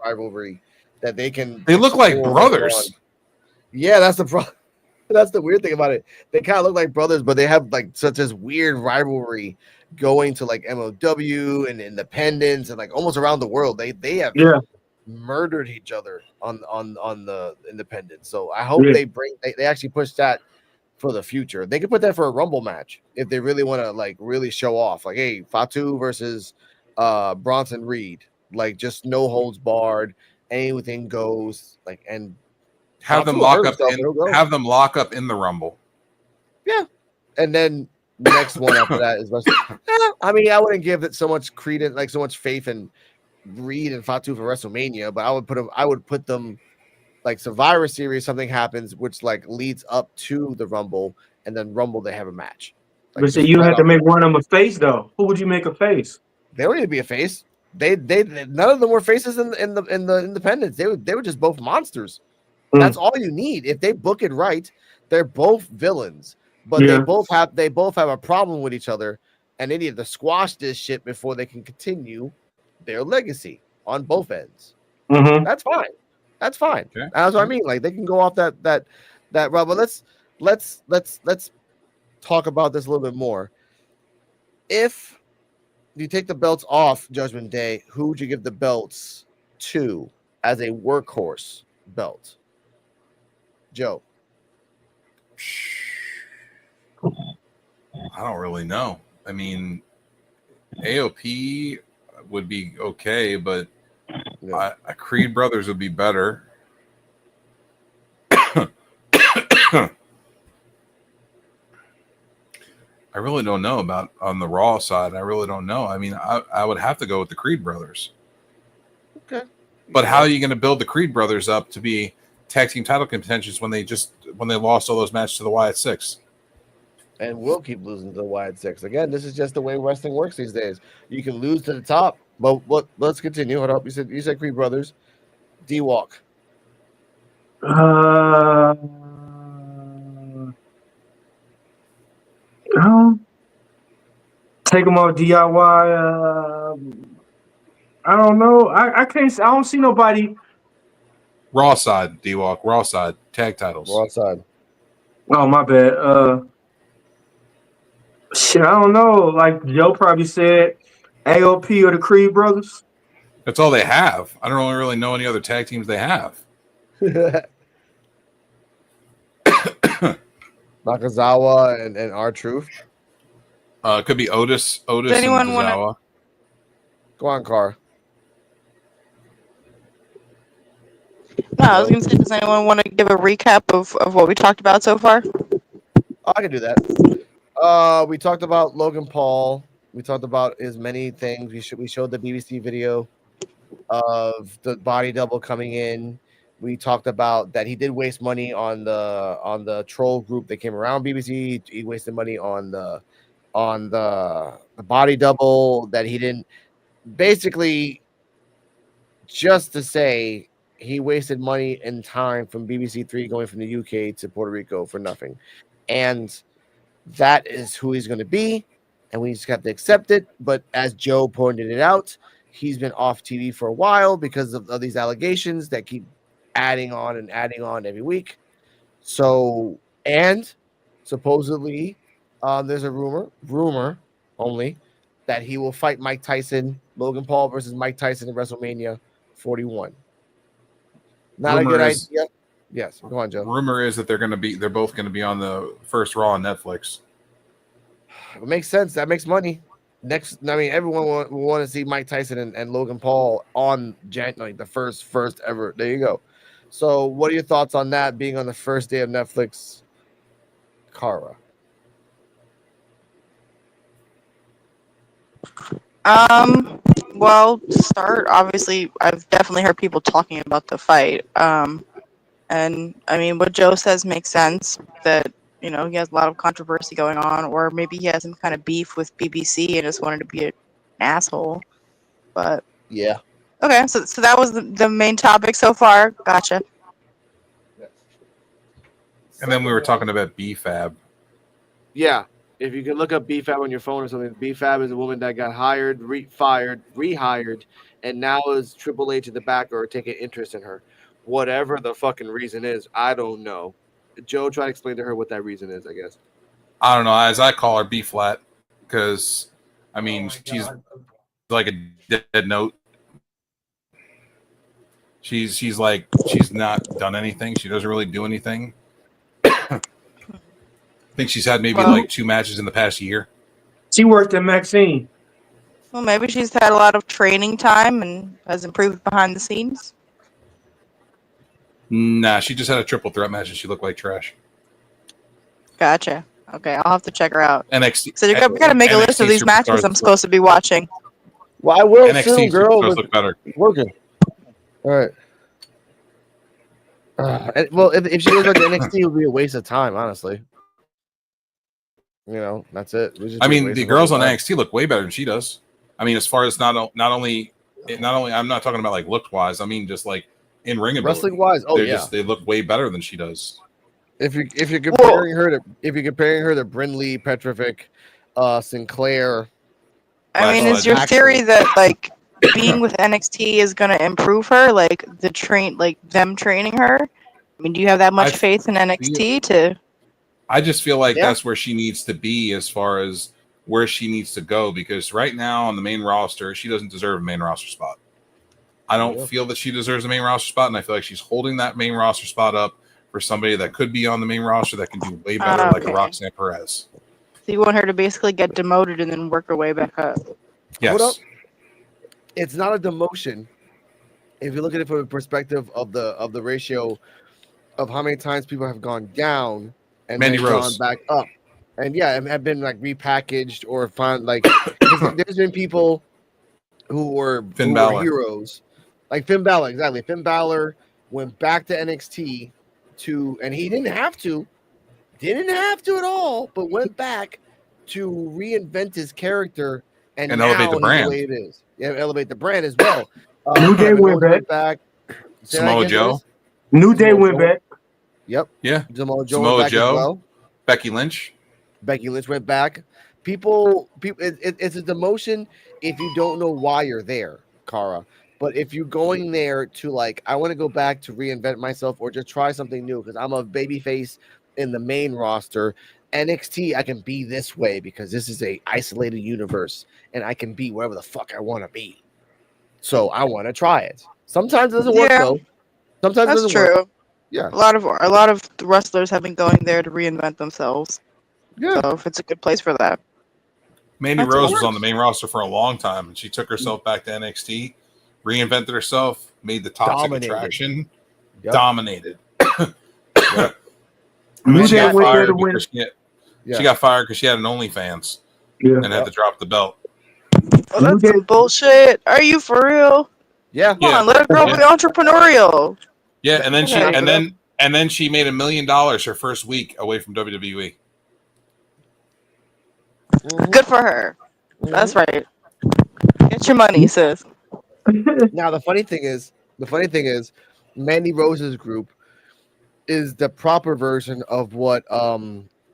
rivalry that they can. They look like brothers. Yeah, that's the problem. That's the weird thing about it. They kind of look like brothers, but they have like such this weird rivalry going to like MOW and Independence and like almost around the world. They have murdered each other on the Independence. So I hope they actually push that for the future. They could put that for a Rumble match if they really want to like really show off. Like, hey, Fatu versus Bronson Reed, like just no holds barred, anything goes. Like, and have them lock up in the Rumble. Yeah, and then the next one after that is. I mean, I wouldn't give it so much credence, like so much faith in Reed and Fatu for WrestleMania, but I would put them like Survivor Series. Something happens which like leads up to the Rumble, and then Rumble they have a match. Like, but so you have to make one of them a face though. Who would you make a face? They don't need to be a face. They none of them were faces in the Independence. They were just both monsters. That's all you need. If they book it right, they're both villains, but they both have a problem with each other, and they need to squash this shit before they can continue their legacy on both ends. That's fine. That's fine. Okay. That's what I mean. Like they can go off that route. But let's talk about this a little bit more. If you take the belts off Judgment Day, who would you give the belts to as a workhorse belt? Joe. I don't really know. I mean, AOP would be okay, but Creed Brothers would be better. I really don't know about on the Raw side. I really don't know. I mean, I would have to go with the Creed Brothers. Okay. But how are you going to build the Creed Brothers up to be tag team title contentions when they lost all those matches to the Wyatt Six? And we'll keep losing to the Wyatt Six. Again, this is just the way wrestling works these days. You can lose to the top, but let's continue. Hold up. You said Creed Brothers. D-Walk. Take them off DIY. I don't know. I can't. I don't see nobody. Raw side, D-Walk. Raw side. Tag titles. Raw side. Oh, my bad. Shit, I don't know. Like Joe probably said, AOP or the Creed Brothers. That's all they have. I don't really know any other tag teams they have. Nakazawa and R-Truth. Could be Otis and Nakazawa. Go on, Car. No, I was going to say, does anyone want to give a recap of what we talked about so far? Oh, I can do that. We talked about Logan Paul. We talked about as many things. We showed the BBC video of the body double coming in. We talked about that he did waste money on the troll group that came around BBC. He wasted money on the body double that he didn't. Basically, just to say he wasted money and time from BBC Three going from the UK to Puerto Rico for nothing, and that is who he's going to be, and we just have to accept it. But as Joe pointed it out, he's been off TV for a while because of these allegations that keep adding on every week. So, and supposedly, there's a rumor only, that he will fight Mike Tyson, Logan Paul versus Mike Tyson in WrestleMania 41. Not a good idea. Yes, go on, Joe. Rumor is that they're both going to be on the first Raw on Netflix. It makes sense. That makes money. next, I mean, everyone will want to see Mike Tyson and Logan Paul on like the first ever. There you go. So, what are your thoughts on that being on the first day of Netflix? Kara. Well, to start, obviously, I've definitely heard people talking about the fight. And I mean, what Joe says makes sense. That he has a lot of controversy going on, or maybe he has some kind of beef with BBC and just wanted to be an asshole. But yeah, okay, so that was the main topic so far. Gotcha. And then we were talking about BFAB. Yeah. If you can look up BFAB on your phone or something, BFAB is a woman that got hired, fired, rehired, and now is Triple H at the back or taking interest in her. Whatever the fucking reason is, I don't know. Joe, try to explain to her what that reason is, I guess. I don't know. As I call her, B flat, because I mean she's like a dead note. She's like she's not done anything. She doesn't really do anything. I think she's had maybe like 2 matches in the past year. She worked at Maxine. Well, maybe she's had a lot of training time and has improved behind the scenes. Nah, she just had a triple threat match and she looked like trash. Gotcha. Okay, I'll have to check her out. NXT. So we gotta make a list of these matches I'm supposed to be watching. Well, I will NXT soon, girl. look better. Working. All right. Well, if she goes back to NXT, it would be a waste of time, honestly. That's it. I mean, the girls on NXT look way better than she does. I mean, as far as not only I'm not talking about like look wise. I mean, just like in ring ability. Wrestling wise. Oh yeah, they look way better than she does. If you're comparing her to Brindley, Petrovic, Sinclair. I mean, is your theory that like being with NXT is gonna improve her, like them training her? I mean, do you have that much faith in NXT to? I just feel like that's where she needs to be as far as where she needs to go, because right now on the main roster, she doesn't deserve a main roster spot. I don't feel that she deserves a main roster spot, and I feel like she's holding that main roster spot up for somebody that could be on the main roster that can do way better, like a Roxanne Perez. So you want her to basically get demoted and then work her way back up? Yes. Hold up. It's not a demotion. If you look at it from the perspective of the ratio of how many times people have gone down and Mandy then Rose gone back up, and have been like repackaged or found like there's been people who were heroes, like Finn Balor. Exactly, Finn Balor went back to NXT and he didn't have to at all, but went back to reinvent his character and elevate the brand. The way it is. Elevate the brand as well. New Day went back. Samoa Joe. New Day went back. Yep. Yeah. Samoa Joe. As well. Becky Lynch went back. People. It's a demotion if you don't know why you're there, Kara. But if you're going there to like, I want to go back to reinvent myself or just try something new because I'm a babyface in the main roster. NXT, I can be this way because this is a isolated universe and I can be wherever the fuck I want to be. So I want to try it. Sometimes it doesn't work though. Sometimes that's it doesn't true. work. Yeah. A lot of the wrestlers have been going there to reinvent themselves. Yeah. So if it's a good place for that. Mandy Rose was on the main roster for a long time, and she took herself back to NXT, reinvented herself, made the toxic attraction, dominated. She got fired because she got fired because she had an OnlyFans and had to drop the belt. Oh, that's some bullshit. Are you for real? Yeah. Come on, let her grow be entrepreneurial. Yeah, and then she made $1 million her first week away from WWE. Good for her. That's right. Get your money, sis. Now the funny thing is, Mandy Rose's group is the proper version of what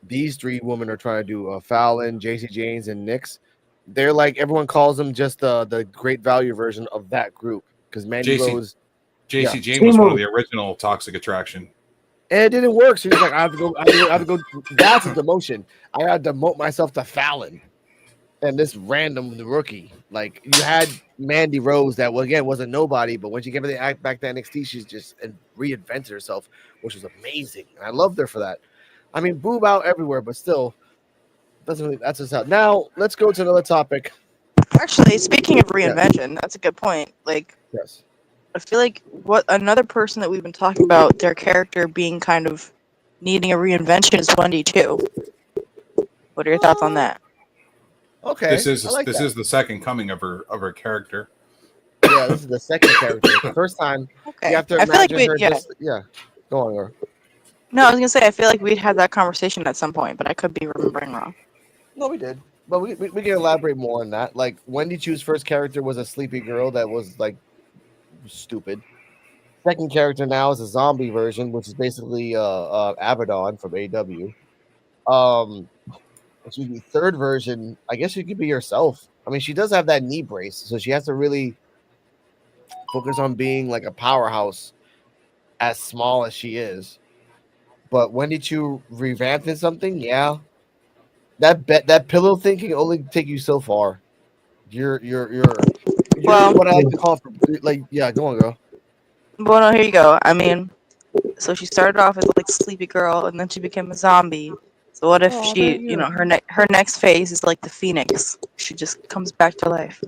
these three women are trying to do. Fallon, JC James, and Nyx. They're like, everyone calls them just the great value version of that group because Mandy Rose. JC James was one of the original Toxic Attraction. And it didn't work. So he's like, I have to go. That's a demotion. I had to demote myself to Fallon. And this random rookie. Like, you had Mandy Rose that, well, again, wasn't nobody. But when she came back to NXT, she's just reinvented herself, which was amazing. And I loved her for that. I mean, boob out everywhere, but still, That's just how. Now let's go to another topic. Actually, speaking of reinvention, that's a good point. Like, Yes. I feel like what another person that we've been talking about, their character being kind of needing a reinvention is Wendy too. What are your thoughts on that? Okay. This is I like this that. is the second coming of her character. Yeah, this is the second character. The first time Okay. you have to I feel like imagine her yeah. just Go on, Laura. No, I was gonna say I feel like we'd had that conversation at some point, but I could be remembering wrong. No, we did. But we can elaborate more on that. Like Wendy Chu's first character was a sleepy girl that was like stupid. Second character now is a zombie version, which is basically Abaddon from AW. Excuse me. Third version, I guess she could be herself. I mean, she does have that knee brace, so she has to really focus on being like a powerhouse, as small as she is. But when did you revamp in something? Yeah, that pillow thing can only take you so far. You're Well, what I like to call go on, girl. well, no, here you go. I mean, so she started off as like sleepy girl, and then she became a zombie. So what if she, her next phase is like the Phoenix? She just comes back to life.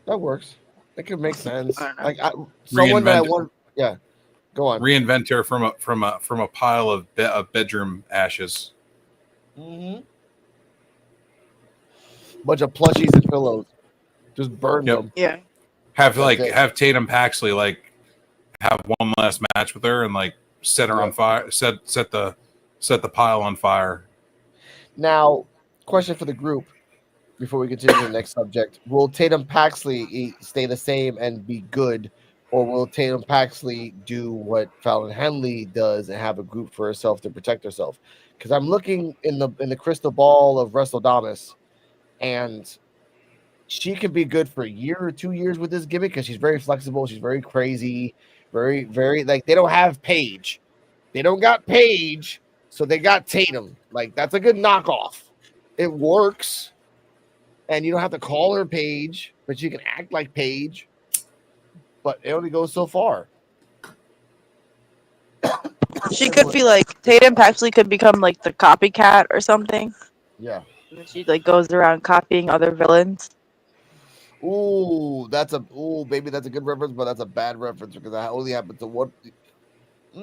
That works. That could make sense. I Someone that I want. Yeah, go on. Reinvent her from a pile of bedroom ashes. Mm-hmm. Bunch of plushies and pillows. Just burn them. Yeah. Have Tatum Paxley like have one last match with her and like set her on fire. Set the pile on fire. Now, question for the group before we continue to the next subject: will Tatum Paxley stay the same and be good, or will Tatum Paxley do what Fallon Henley does and have a group for herself to protect herself? Because I'm looking in the crystal ball of WrestleDomus, and she could be good for a year or 2 years with this gimmick because she's very flexible, she's very crazy, very like they don't have Paige, they don't got Paige, so they got Tatum. Like that's a good knockoff. It works. And you don't have to call her Paige, but you can act like Paige. But it only goes so far. She could be like Tatum Paxley could become like the copycat or something. Yeah. And she like goes around copying other villains. Ooh, baby, that's a good reference, but that's a bad reference because that only happened to one.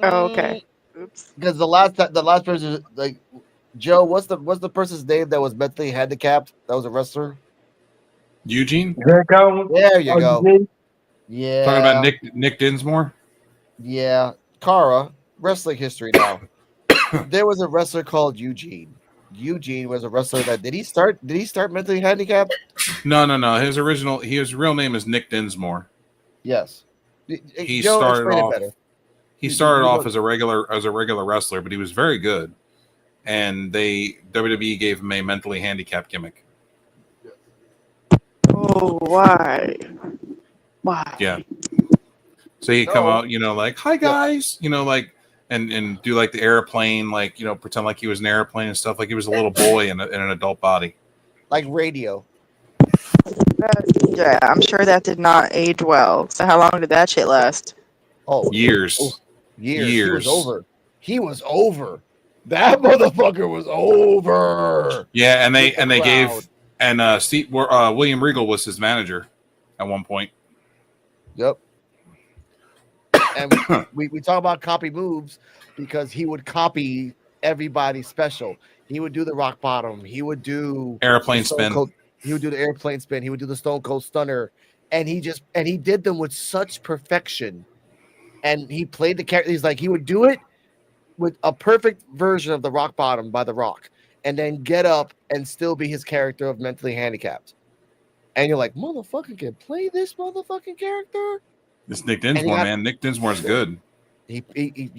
Oh, okay. Oops. Because the last person, like Joe, what's the person's name that was mentally handicapped? That was a wrestler. Eugene. There you go. Yeah. Talking about Nick Dinsmore. Yeah, Kara. Wrestling history now. There was a wrestler called Eugene. Eugene was a wrestler that did he start mentally handicapped? No. His real name is Nick Dinsmore. Yes. He Joe, started off. better. He started off as a regular wrestler, but he was very good. And WWE gave him a mentally handicapped gimmick. Oh, why? Why? Yeah. So he'd come out, like, hi guys, like, and do like the airplane, like, pretend like he was an airplane and stuff, like he was a little boy in an adult body. Like radio. Yeah, I'm sure that did not age well. So how long did that shit last? Oh, years. Years. He was over. That motherfucker was over. Yeah, and they gave William Regal was his manager at one point. Yep. And we talk about copy moves because he would copy everybody's special. He would do the rock bottom. He would do airplane spin. He would do the airplane spin. He would do the Stone Cold Stunner, and he did them with such perfection. And he played the character. He's like he would do it with a perfect version of the rock bottom by The Rock, and then get up and still be his character of mentally handicapped. And you're like, motherfucker can play this motherfucking character. This Nick Dinsmore, man. Nick Dinsmore's good. He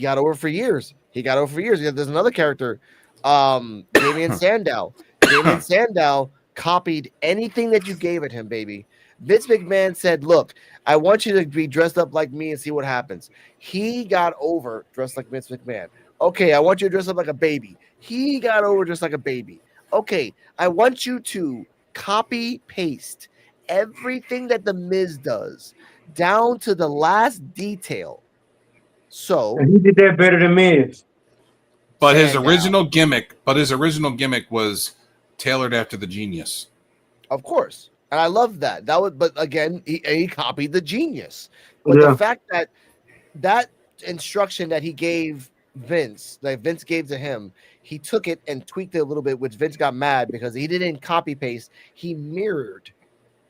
got over for years. There's another character, Damian Sandow. Damian Sandow copied anything that you gave at him, baby. Vince McMahon said, look, I want you to be dressed up like me and see what happens. He got over dressed like Vince McMahon. Okay, I want you to dress up like a baby. He got over dressed like a baby. Okay, I want you to copy paste everything that the Miz does down to the last detail. So and he did that better than Miz. But his original gimmick was tailored after the genius. Of course. And I love that. But again, he copied the genius. But Yeah. the fact that instruction that he gave Vince, that Vince gave to him, he took it and tweaked it a little bit, which Vince got mad because he didn't copy paste. He mirrored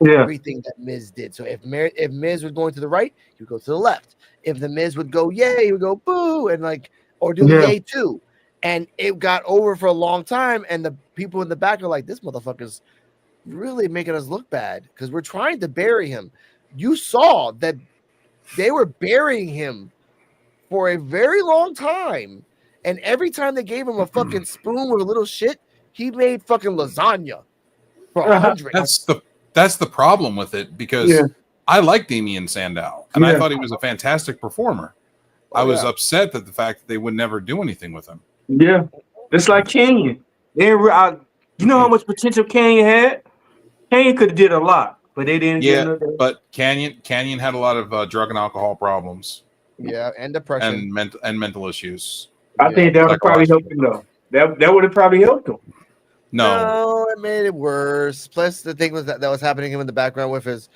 everything that Miz did. So if Miz was going to the right, he would go to the left. If the Miz would go yay, he would go boo, and or do the yay too. And it got over for a long time, and the people in the back are like, this motherfucker's really making us look bad because we're trying to bury him. You saw that they were burying him for a very long time, and every time they gave him a fucking spoon with a little shit, he made fucking lasagna for 100. That's the problem with it, because I like Damian Sandow, and I thought he was a fantastic performer. I was upset that the fact that they would never do anything with him. Yeah, it's like Canyon. You know how much potential Canyon had? Canyon could have did a lot, but they didn't. Yeah, but Canyon had a lot of drug and alcohol problems. Yeah, and depression and mental issues. I think that would probably help him though. That would have probably helped him. No, it made it worse. Plus, the thing was that was happening to him in the background with his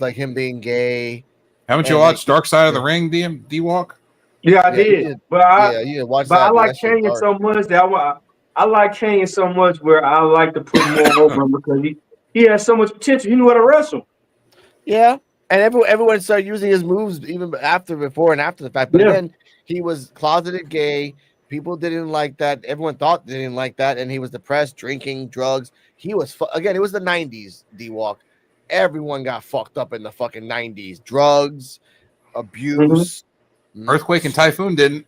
like him being gay. Haven't you watched Dark Side of the Ring, D-Walk? Yeah, I did. But I like Canyon so much that I like Canyon so much where I like to put more over him because he has so much potential. He knew how to wrestle. Yeah, and everyone started using his moves even before and after the fact. But then he was closeted gay. People didn't like that. Everyone thought they didn't like that, and he was depressed, drinking, drugs. He was again. It was the '90s. D-Walk. Everyone got fucked up in the fucking '90s. Drugs, abuse. Earthquake and Typhoon didn't.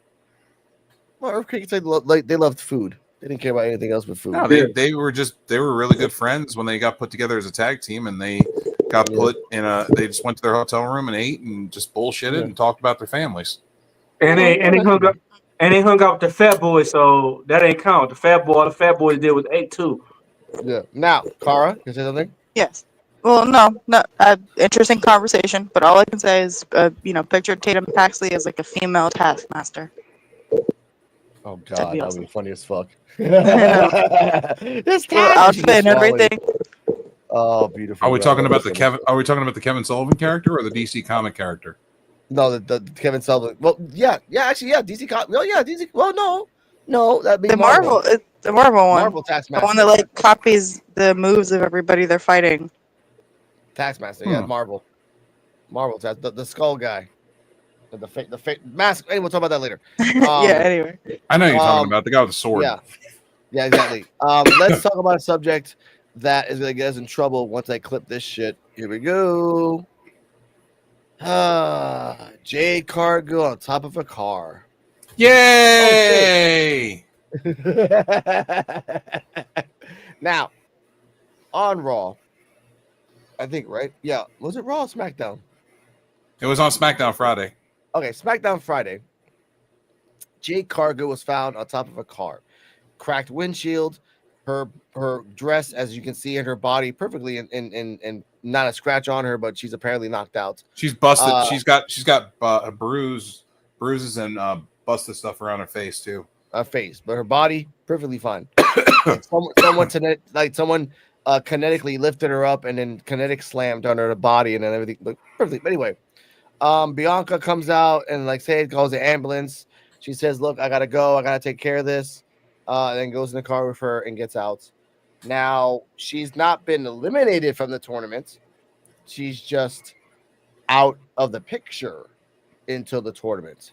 Well, Earthquake they loved food. They didn't care about anything else but food. No, they were really good friends when they got put together as a tag team, and they got put in they just went to their hotel room and ate and just bullshitted and talked about their families. And they hung up. And they hung out with the Fat Boys, so that ain't count. The Fat Boys did was 8 too. Yeah. Now, Cara, you say something? Yes. Well, no. Interesting conversation, but all I can say is, picture Tatum Paxley as like a female Taskmaster. Oh God, that would be funny as fuck. This outfit and everything. Oh, beautiful. Are we talking about the Kevin Sullivan character or the DC comic character? No, the Kevin Sullivan. Well, actually, DC comic. Well, yeah, DC. Well, no, that'd be the Marvel. The Marvel one. Marvel Taskmaster. The one that copies the moves of everybody they're fighting. Taskmaster, yeah, Marvel the skull guy, the fake mask. Anyway, we'll talk about that later. Anyway, I know you're talking about the guy with the sword. Yeah, exactly. Let's talk about a subject that is gonna get us in trouble once I clip this shit. Here we go. Jade Cargill on top of a car. Yay! Now, on Raw, I think, right? Yeah. Was it Raw or SmackDown? It was on SmackDown Friday. Okay, SmackDown Friday. Jade Cargill was found on top of a car. Cracked windshield. Her dress, as you can see, in her body perfectly, and not a scratch on her, but she's apparently knocked out. She's busted. She's got bruises and busted stuff around her face too. Her face, but her body perfectly fine. someone kinetically lifted her up and then kinetic slammed on her body and then everything looked perfectly. But anyway, Bianca comes out and calls the ambulance. She says, "Look, I gotta go. I gotta take care of this." And then goes in the car with her and gets out. Now, she's not been eliminated from the tournament. She's just out of the picture until the tournament.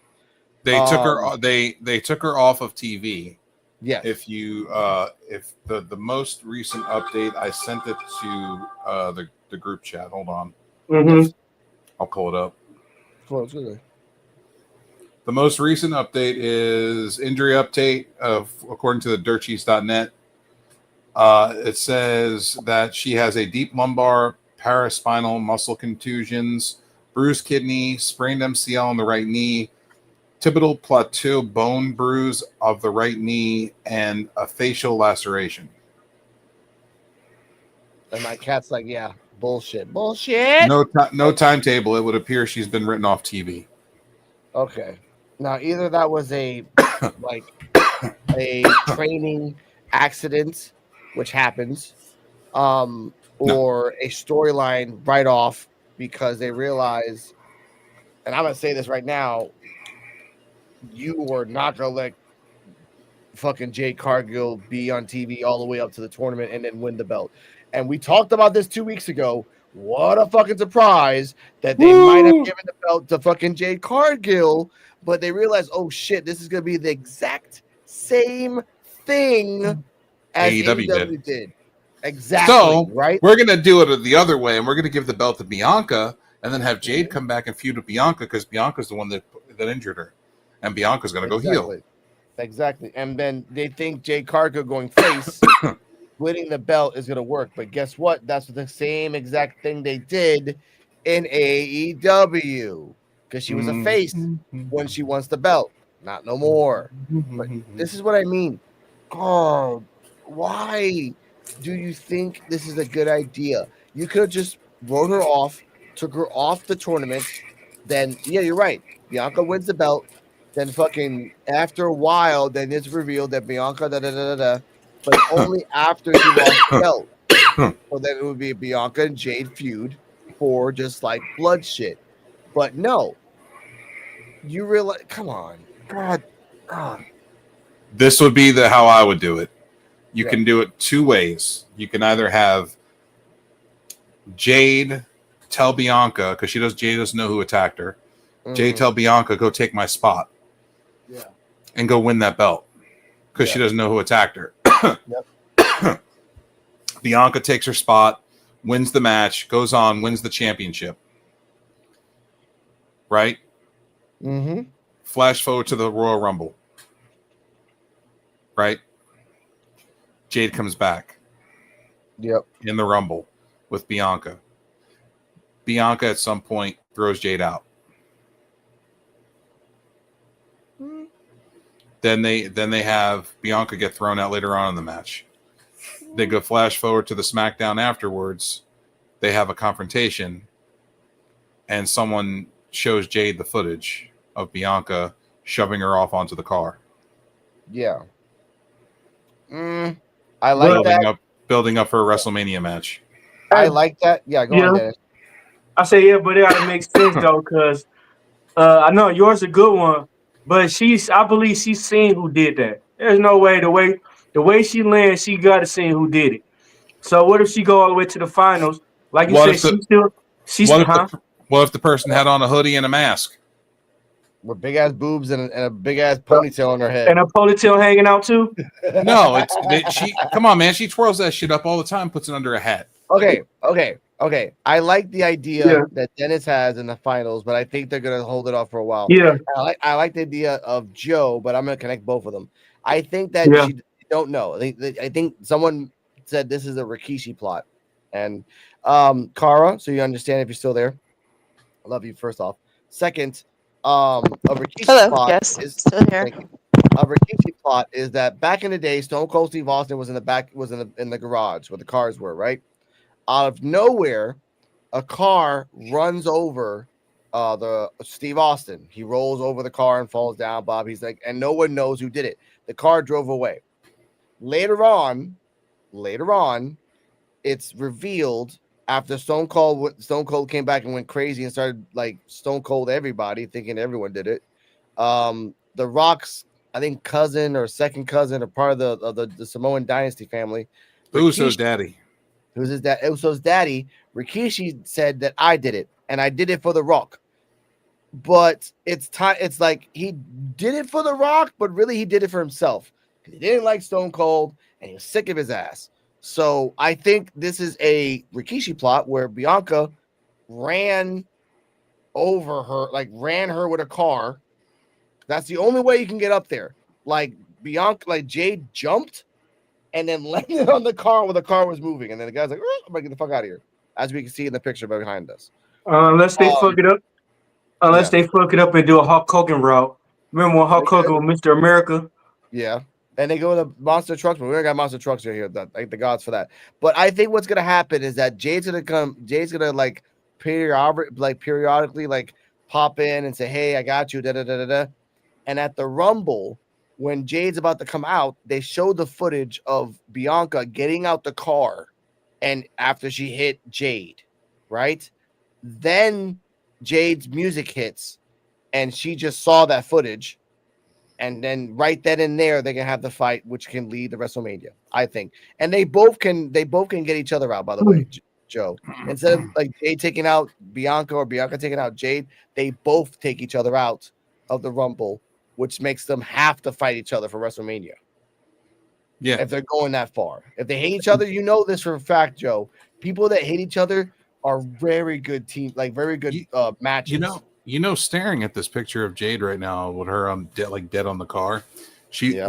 They took her. They took her off of TV. Yes. If the most recent update, I sent it to the group chat. Hold on. Mm-hmm. I'll pull it up. Close. Good. The most recent update is injury update according to the dirtcheese.net. It says that she has a deep lumbar, paraspinal muscle contusions, bruised kidney, sprained MCL on the right knee, tibial plateau bone bruise of the right knee, and a facial laceration. And my cat's like, yeah, bullshit. No timetable. It would appear she's been written off TV. Okay. Now, either that was a training accident, which happens, or a storyline right off because they realize, and I'm gonna say this right now, you were not gonna let fucking Jade Cargill be on TV all the way up to the tournament and then win the belt. And we talked about this 2 weeks ago. What a fucking surprise that they might have given the belt to fucking Jade Cargill, but they realized, oh shit, this is gonna be the exact same thing as AEW did. Exactly. So right. We're gonna do it the other way, and we're gonna give the belt to Bianca, and then have Jade come back and feud with Bianca because Bianca's the one that injured her, and Bianca's gonna go heel. Exactly. And then they think Jade Cargill going face, winning the belt is gonna work. But guess what? That's the same exact thing they did in AEW because she was a face when she wants the belt. Not no more. But this is what I mean. God, why do you think this is a good idea? You could have just wrote her off, took her off the tournament. Then, yeah, you're right. Bianca wins the belt. Then fucking after a while, then it's revealed that Bianca but only after she lost the belt. So then it would be a Bianca and Jade feud for just like blood shit. But no, you realize, come on, God. This would be how I would do it. You can do it two ways. You can either have Jade tell Bianca, because Jade doesn't know who attacked her. Jade tell Bianca, go take my spot. Yeah. And go win that belt. Because she doesn't know who attacked her. Bianca takes her spot, wins the match, goes on, wins the championship. Right? Mm-hmm. Flash forward to the Royal Rumble. Right? Jade comes back. Yep. In the Rumble with Bianca. Bianca at some point throws Jade out. Then they have Bianca get thrown out later on in the match. They go flash forward to the SmackDown afterwards. They have a confrontation, and someone shows Jade the footage of Bianca shoving her off onto the car. Yeah. I like that. Building up for a WrestleMania match. I like that. Yeah, go on, Dennis. I say yeah, but it gotta make sense though, because I know yours a good one, but I believe she's seen who did that. There's no way the way she lands, she gotta see who did it. So what if she go all the way to the finals? Like you said, what if the person had on a hoodie and a mask? With big ass boobs and a big ass ponytail on her head. And a ponytail hanging out too? No, come on, man. She twirls that shit up all the time, puts it under a hat. Okay. I like the idea that Dennis has in the finals, but I think they're gonna hold it off for a while. Yeah. I like the idea of Joe, but I'm gonna connect both of them. I think that she don't know. I think someone said this is a Rikishi plot. And Kara, so you understand if you're still there. I love you first off. Second, a Rikishi plot is still here. A Rikishi plot is that back in the day, Stone Cold Steve Austin was in the garage where the cars were, right? Out of nowhere, a car runs over the Steve Austin. He rolls over the car and falls down. Bob, he's like, and no one knows who did it. The car drove away. Later on, it's revealed after Stone Cold came back and went crazy and started like Stone Cold everybody, thinking everyone did it. The Rock's, I think, cousin or second cousin or part of the Samoan dynasty family. Uso's daddy. Who's his dad? Uso's daddy. Rikishi said that I did it, and I did it for The Rock. But it's like he did it for The Rock, but really he did it for himself. He didn't like Stone Cold, and he was sick of his ass. So I think this is a Rikishi plot where Bianca ran her with a car. That's the only way you can get up there. Like Jade jumped and then landed on the car while the car was moving. And then the guy's like, I'm gonna get the fuck out of here. As we can see in the picture behind us. Unless they fuck it up. They fuck it up and do a Hulk Hogan route. Remember when Hulk Hogan was Mr. America? Yeah. And they go to monster trucks, but we don't got monster trucks here. Thank the gods for that. But I think what's gonna happen is that Jade's gonna like periodically like pop in and say, hey, I got you, da da da da da. And at the Rumble, when Jade's about to come out, they show the footage of Bianca getting out the car, and after she hit Jade, right? Then Jade's music hits, and she just saw that footage, and then right then and there they can have the fight, which can lead to WrestleMania, I think. And they both can get each other out. By the way, Joe, instead of like Jade taking out Bianca or Bianca taking out Jade, they both take each other out of the Rumble, which makes them have to fight each other for WrestleMania. Yeah, if they're going that far, if they hate each other, you know this for a fact, Joe. People that hate each other are very good team, like very good matches. Staring at this picture of Jade right now with her dead on the car, she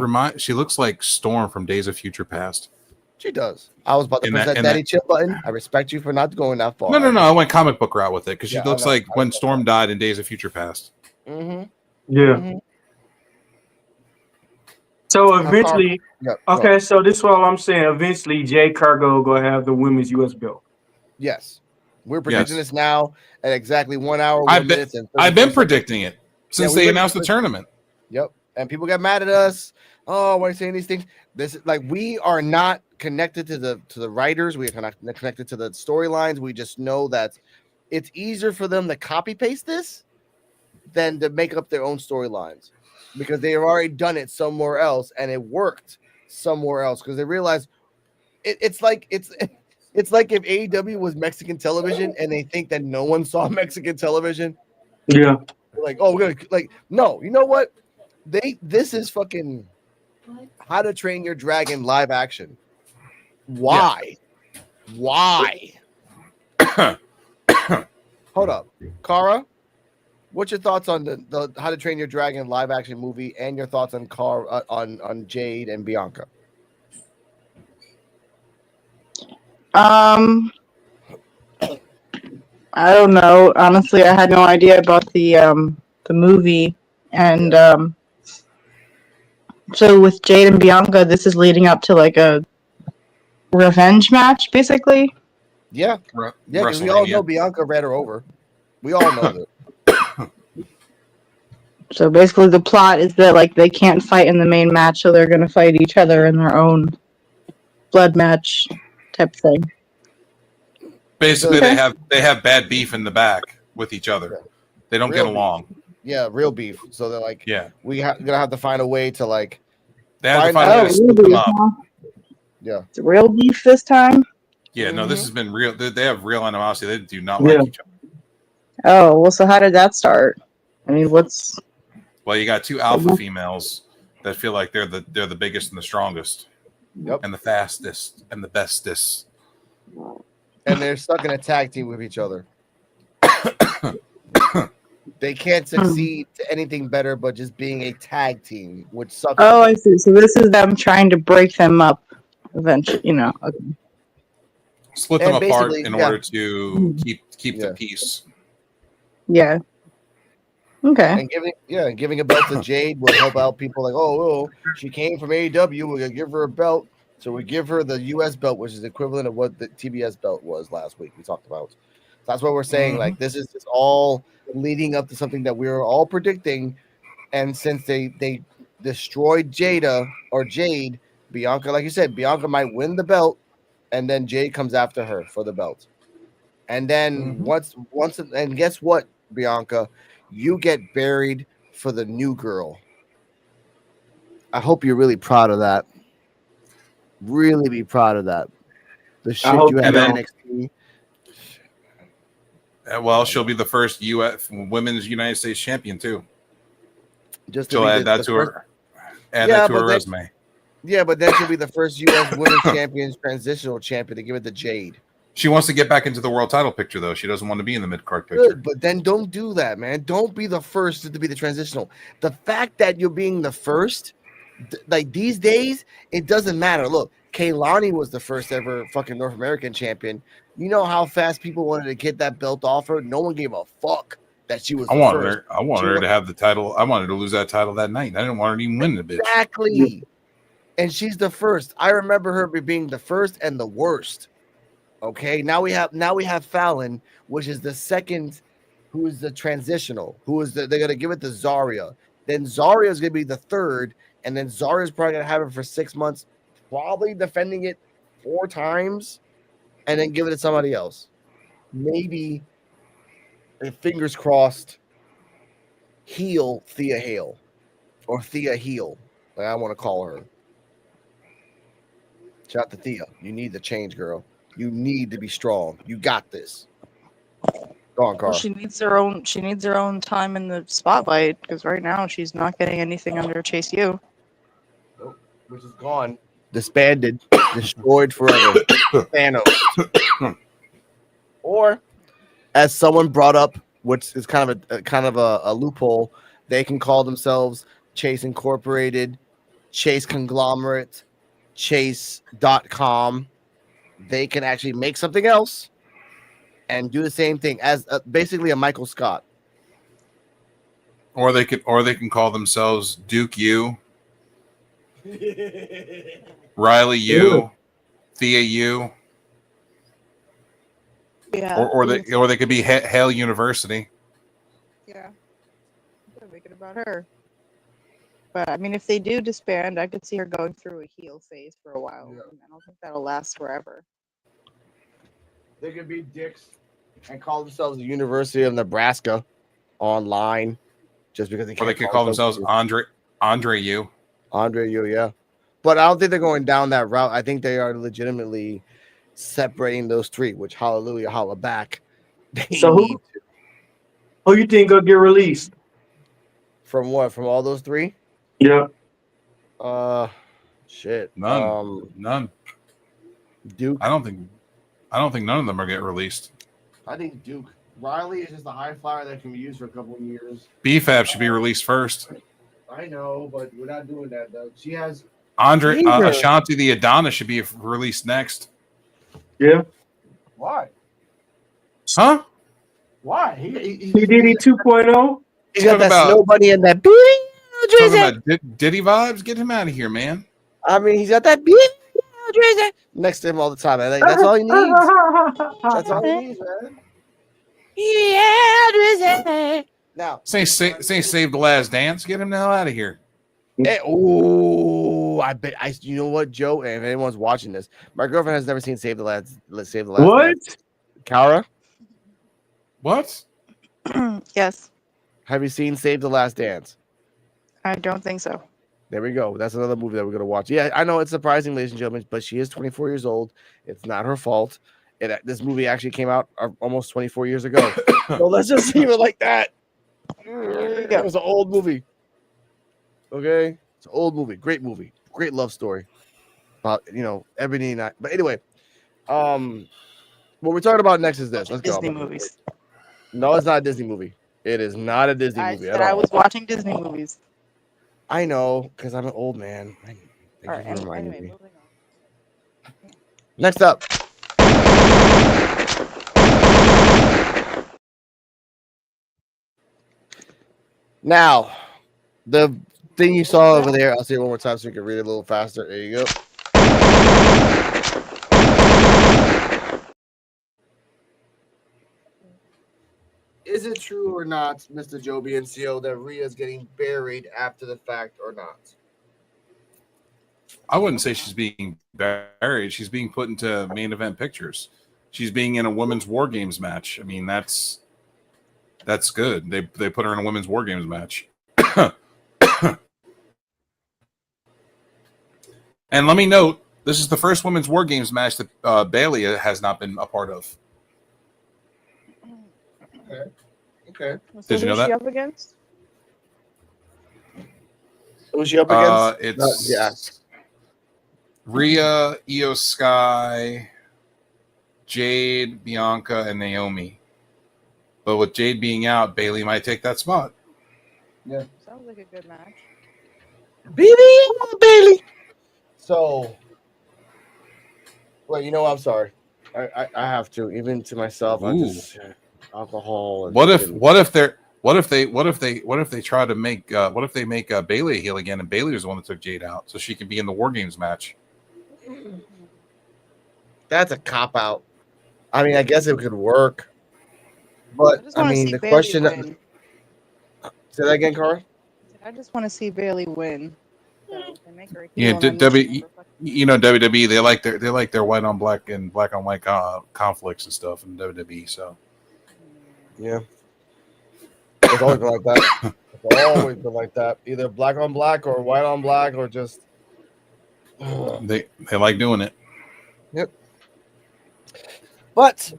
looks like Storm from Days of Future Past. She does. I was about to press that daddy chill button. I respect you for not going that far. No. I went comic book route with it because she looks like when Storm died in Days of Future Past. Mm-hmm. Yeah. Mm-hmm. So eventually, so this is what I'm saying. Eventually, Jade Cargill gonna have the women's U.S. belt. Yes, we're predicting this now at exactly 1 hour. I've been predicting it since they announced the tournament. Yep, and people got mad at us. Oh, why are you saying these things? This is like we are not connected to the writers. We are not connected to the storylines. We just know that it's easier for them to copy paste this than to make up their own storylines, because they have already done it somewhere else and it worked somewhere else, because they realized it's like if AEW was Mexican television and they think that no one saw Mexican television. Yeah. They're like, oh, we're gonna no, you know what? This is fucking How to Train Your Dragon live action. Why? Yeah. Why? Hold up. Kara, what's your thoughts on the How to Train Your Dragon live action movie, and your thoughts on on Jade and Bianca? I don't know. Honestly, I had no idea about the movie, and so with Jade and Bianca, this is leading up to like a revenge match, basically. Yeah, because we all know Bianca ran her over. We all know that. So basically, the plot is that like they can't fight in the main match, so they're gonna fight each other in their own blood match type thing. Basically, they have bad beef in the back with each other. They don't get along. Yeah, real beef. So they're like, gonna have to find a way to like. They have to find a way to split them up. Yeah, it's real beef this time. Yeah, no, this has been real. They have real animosity. They do not like each other. Oh well, so how did that start? I mean, Well, you got two alpha females that feel like they're the biggest and the strongest, and the fastest and the bestest, and they're stuck in a tag team with each other. They can't succeed to anything better but just being a tag team, which sucks. Oh, I see. So this is them trying to break them up eventually. Okay. Split them apart in order to keep the peace. Yeah. Okay. And giving a belt to Jade will help out people like, oh, she came from AEW. We're gonna give her a belt, so we give her the US belt, which is the equivalent of what the TBS belt was last week. We talked about. So that's what we're saying. Like, this is just all leading up to something that we were all predicting. And since they destroyed Jade, Bianca, like you said, Bianca might win the belt, and then Jade comes after her for the belt. And then once and guess what, Bianca? You get buried for the new girl. I hope you're really proud of that. Really be proud of that. The shit you had in NXT. Well, she'll be the first women's United States champion too. She'll add that to her. Add that to her resume. Yeah, but then she'll be the first U.S. women's champion, transitional champion, to give it to Jade. She wants to get back into the world title picture, though. She doesn't want to be in the mid-card picture. Good, but then don't do that, man. Don't be the first to be the transitional. The fact that you're being the first, like these days, it doesn't matter. Look, Kaylani was the first ever fucking North American champion. You know how fast people wanted to get that belt off her? No one gave a fuck that she was I wanted her to have the title. I wanted her to lose that title that night. I didn't want her to even win the bitch. Exactly. And she's the first. I remember her being the first and the worst. Okay, now we have Fallon, which is the second, who is the transitional, they're gonna give it to Zarya. Then Zarya is gonna be the third, and then Zara's probably gonna have it for 6 months, probably defending it 4 times, and then give it to somebody else. Maybe, fingers crossed, heel Thea Hale or Thea Heel, like I want to call her. Shout out to Thea. You need to change, girl. You need to be strong. You got this. Go on, Carl. Well, she needs her own. She needs her own time in the spotlight because right now she's not getting anything under Chase U. Which is gone, disbanded, destroyed forever. Thanos. Or, as someone brought up, which is kind of a loophole, they can call themselves Chase Incorporated, Chase Conglomerate, Chase.com. They can actually make something else and do the same thing as basically a Michael Scott. Or they can call themselves Duke U, Riley U, Thea U. Yeah. Or they could be Hale University. Yeah. Make it about her. But I mean, if they do disband, I could see her going through a heel phase for a while. Yeah. I don't think that'll last forever. They could be dicks and call themselves the University of Nebraska online, just because they can't. Or they could call themselves Andre U. Andre U, yeah. But I don't think they're going down that route. I think they are legitimately separating those 3, which hallelujah, holla back. So who you think gonna get released? From what? From all those 3? Yeah. Shit. None. Duke. I don't think none of them are get released. I think Duke. Riley is just a high flyer that can be used for a couple of years. BFAB should be released first. I know, but we're not doing that though. She has Ashanti the Adonis should be released next. Yeah. Why? Huh? Why? He did it 2.0. He got that snow bunny and that talking about Diddy vibes. Get him out of here, man. I mean, he's got that beauty next to him all the time. I think that's all he needs. That's all he needs, man. Yeah, now say save the last dance. Get him the hell out of here. Hey, I bet you know what, Joe, and if anyone's watching this, my girlfriend has never seen Save the Last what? Dance. Kara? What? Yes. Have you seen Save the Last Dance? I don't think so. There we go. That's another movie that we're going to watch. Yeah, I know it's surprising, ladies and gentlemen, but she is 24 years old. It's not her fault. This movie actually came out almost 24 years ago. So let's just leave it like that. It was an old movie. Okay? It's an old movie. Great movie. Great love story. About, Ebony and I. But anyway, what we're talking about next is this. Let's Disney go. movies. No, it's not a Disney movie. It is not a Disney movie at all. I was watching Disney movies. I know, because I'm an old man. All right, anyway, moving on. Next up. Now, the thing you saw over there, I'll say it one more time so you can read it a little faster. There you go. Is it true or not, Mr. Joe BNCO, that Rhea is getting buried after the fact or not? I wouldn't say she's being buried. She's being put into main event pictures. She's being in a women's War Games match. I mean, that's good. They put her in a women's War Games match. And let me note, this is the first women's War Games match that Bailey has not been a part of. Okay. So Did you know that? Who's she up against? Who's she up against? It's Rhea, Io Sky, Jade, Bianca, and Naomi. But with Jade being out, Bailey might take that spot. Yeah. Sounds like a good match. Bailey. So, well, I'm sorry. I have to, even to myself. I just alcohol. And what if they try to make Bailey a heel again, and Bailey was the one that took Jade out, so she can be in the War Games match? That's a cop out. I mean, I guess it could work, but I mean, the Bailey question. Win. Say that again, Cara. I just want to see Bailey win. They make her a Yeah, heel and then WWE they like their white on black and black on white conflicts and stuff in WWE. So Yeah, it's always been like that. It's always been like that. Either black on black or white on black or just. they like doing it. Yep. But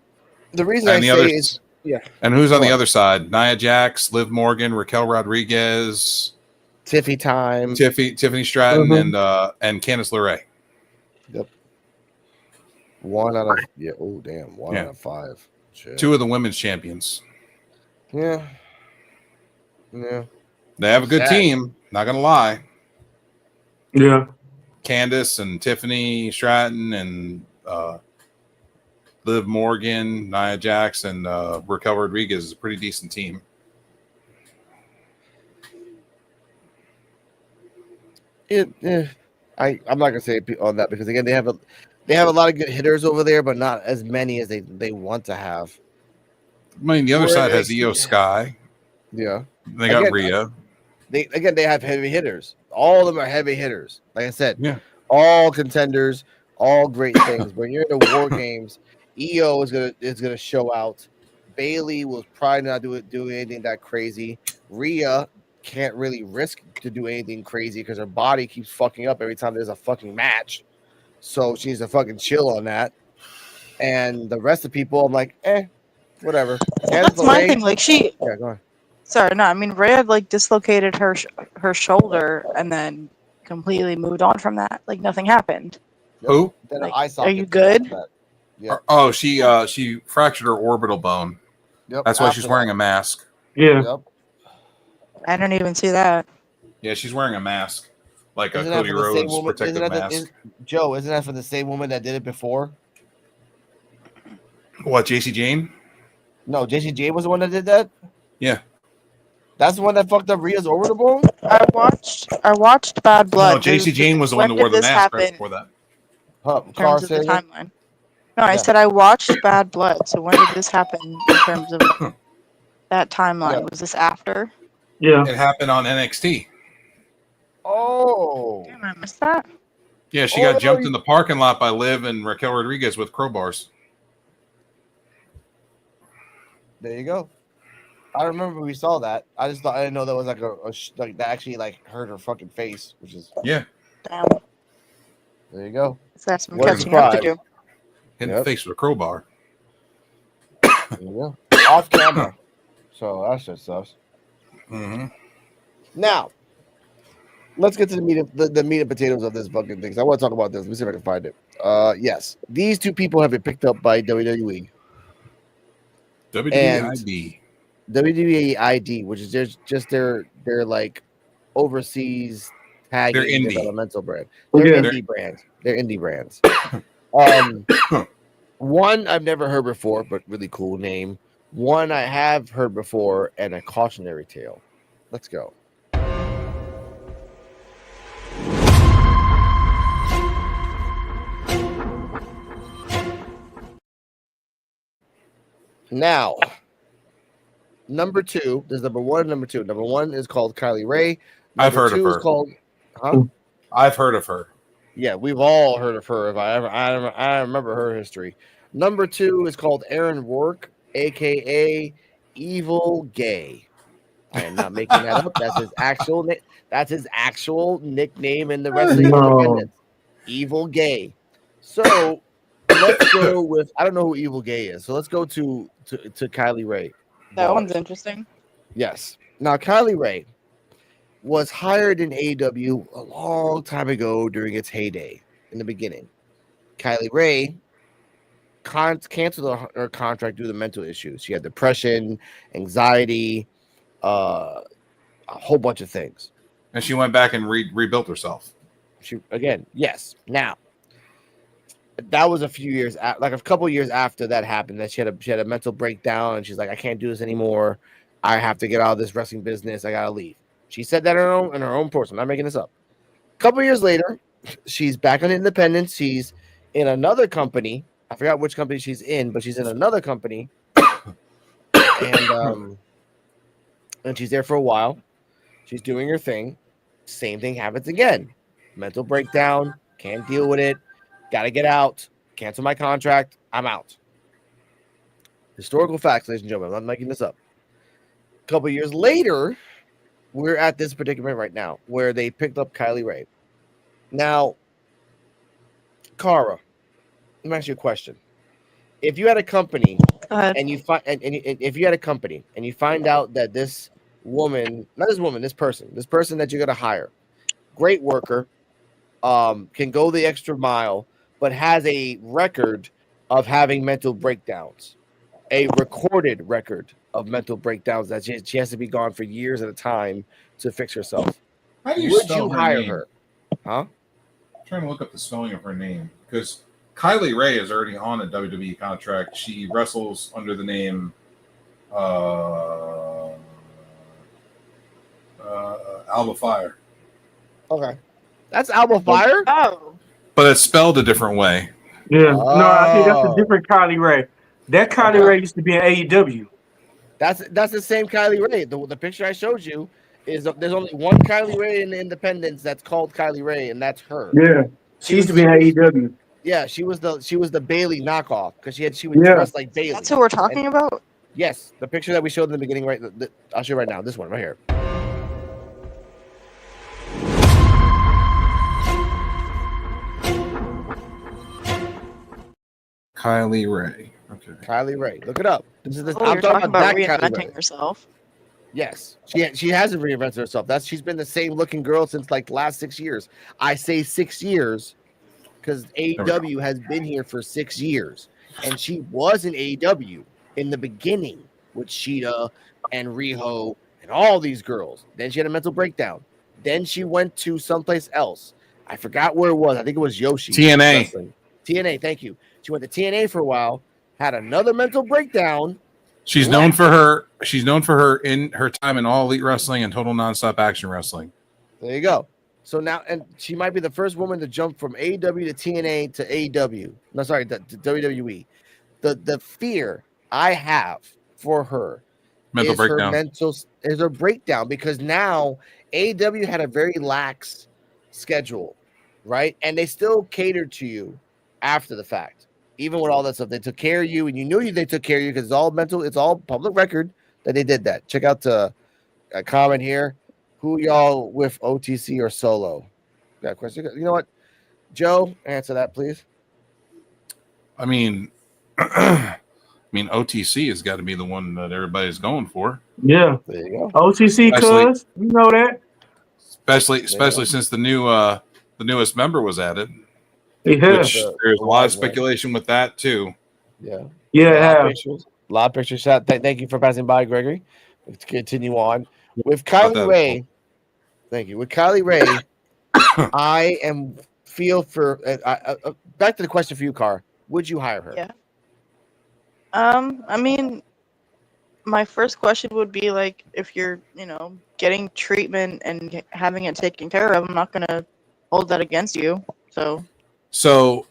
the reason And I the say others, is, yeah. And who's on Go the on. other side? Nia Jax, Liv Morgan, Raquel Rodriguez, Tiffy time. Tiffany Stratton, and Candice LeRae. Yep. 1 out of Oh damn! 1 Yeah. out of 5. Shit. 2 of the women's champions. Yeah. Yeah. They have a good Sad. team. Not gonna lie. Yeah. Candice and Tiffany Stratton and Liv Morgan, Nia Jax, and Raquel Rodriguez is a pretty decent team. I'm not gonna say on that because again they have a lot of good hitters over there, but not as many as they want to have. I mean, the other side has Io Sky. Yeah. They got Rhea. They have heavy hitters. All of them are heavy hitters. Like I said, Yeah. all contenders, all great things. When you're in the war games, Io is gonna show out. Bailey will probably not do anything that crazy. Rhea can't really risk to do anything crazy because her body keeps fucking up every time there's a fucking match. So she needs to fucking chill on that. And the rest of the people, I'm like, whatever. That's my thing. Like Yeah, go on. sorry, no, I mean Rhea like dislocated her shoulder and then completely moved on from that. Like nothing happened. Who? Then Like, eye socket are you good? that. Yeah. Oh, she fractured her orbital bone. Yep. That's why after she's wearing that. a mask. Yeah. Yep. I didn't even see that. Yeah, she's wearing a mask, like a Isn't that Cody for the same Rhodes woman? protective mask. Joe, isn't that for the same woman that did it before? What, JC Jane? No, JCJ was the one that did that. Yeah. That's the one that fucked up Rhea's orbital bone. I watched Bad Blood. No, JC Jane was the one that wore the mask right before that. In terms of the timeline. No, I said I watched Bad Blood. So when did this happen in terms of that timeline? Yeah. Was this after? Yeah. It happened on NXT. Oh. Damn, I missed that. Yeah, she got jumped in the parking lot by Liv and Raquel Rodriguez with crowbars. There you go. I remember we saw that. I just thought I didn't know that was like like that actually like hurt her fucking face, which is Yeah. Damn. there you go. So that's some What a catching up to surprise. do. Hit in the face with a crowbar. There you go. Off camera. So that shit sucks. Mm-hmm. Now, let's get to the meat and potatoes of this fucking thing. I want to talk about this. Let me see if I can find it. Yes, these two people have been picked up by WWE. WWID. WWE ID, which is just their like overseas tag They're indie. developmental brand. They're indie brands. They're indie brands. One I've never heard before, but really cool name. One I have heard before, and a cautionary tale. Let's go. Now, number two, there's number one and number two. Number one is called Kylie Ray. I've heard of two her. Is called, huh? I've heard of her. Yeah, we've all heard of her. If I remember her history. Number two is called Aaron Rourke, aka Evil Gay. I am not making that up. That's his actual. That's his actual nickname in the wrestling independence. Evil Gay. So let's go with. I don't know who Evil Gay is. So let's go to Kylie Ray. That one's interesting. Yes. Now Kylie Ray was hired in AEW a long time ago during its heyday in the beginning. Kylie Ray canceled her contract due to mental issues. She had depression, anxiety, a whole bunch of things. And she went back and rebuilt herself. Yes. Now, that was a few years, like a couple years after that happened, that she had a mental breakdown, and she's like, I can't do this anymore. I have to get out of this wrestling business. I gotta leave. She said that in her own person. I'm not making this up. A couple years later, she's back on independent. She's in another company. I forgot which company she's in, but she's in another company. And she's there for a while. She's doing her thing. Same thing happens again. mental breakdown, can't deal with it, got to get out, cancel my contract, I'm out. Historical facts, ladies and gentlemen. I'm not making this up. A couple of years later, we're at this predicament right now where they picked up Kylie Ray. Now, Cara, let me ask you a question. If you had a company and you find if you had a company and you find out that this woman, not this woman, this person that you're gonna hire, great worker, can go the extra mile, but has a record of having mental breakdowns, a recorded record of mental breakdowns that she has to be gone for years at a time to fix herself. How do you Would spell you her hire name? her? Huh? I'm trying to look up the spelling of her name because Kylie Ray is already on a WWE contract. She wrestles under the name Alba Fire. Okay. That's Alba Fire? Oh. But it's spelled a different way. Yeah. No, I think that's a different Kylie Ray. That Kylie Ray used to be in AEW. That's the same Kylie Ray. The picture I showed you is there's only one Kylie Ray in the Independence that's called Kylie Ray, and that's her. Yeah. She used to be in AEW. Yeah, she was the Bailey knockoff because she would dress like Bailey. That's who we're talking about? Yes, the picture that we showed in the beginning, right? I'll show you right now. This one right here. Kylie Ray. Okay. Kylie Ray. Look it up. This is Oh, I'm you're talking about that Kylie Ray. reinventing yourself. Yes, she hasn't reinvented herself. She's been the same looking girl since like the last 6 years. I say 6 years because AEW has been here for 6 years, and she was in AEW in the beginning with Sheeta and Riho and all these girls. Then she had a mental breakdown. Then she went to someplace else. I forgot where it was. I think it was Yoshi. TNA. Wrestling. TNA. Thank you. She went to TNA for a while, had another mental breakdown. She's known for her in her time in All Elite Wrestling and Total Nonstop Action Wrestling. There you go. So now, and she might be the first woman to jump from AEW to TNA to AEW. No, sorry, to WWE. The fear I have for her Mental breakdown. Is her breakdown because now AEW had a very lax schedule, right? And they still catered to you after the fact. Even with all that stuff, they took care of you, and you knew they took care of you because it's all mental. It's all public record that they did that. Check out a comment here. Who y'all with, OTC or solo? Got a question? You know what, Joe, answer that, please. I mean, OTC has got to be the one that everybody's going for. Yeah, there you go. OTC, cuz you know that. Especially since the newest member was added. Yeah, which there's a lot of speculation with that too. Yeah. Yeah. A lot of pictures shot. Thank you for passing by, Gregory. Let's continue on with Kylie Ray. Thank you. With Kylie Ray, I am feel for back to the question for you, Car. Would you hire her? Yeah. I mean, my first question would be like, if you're, getting treatment and having it taken care of, I'm not gonna hold that against you. So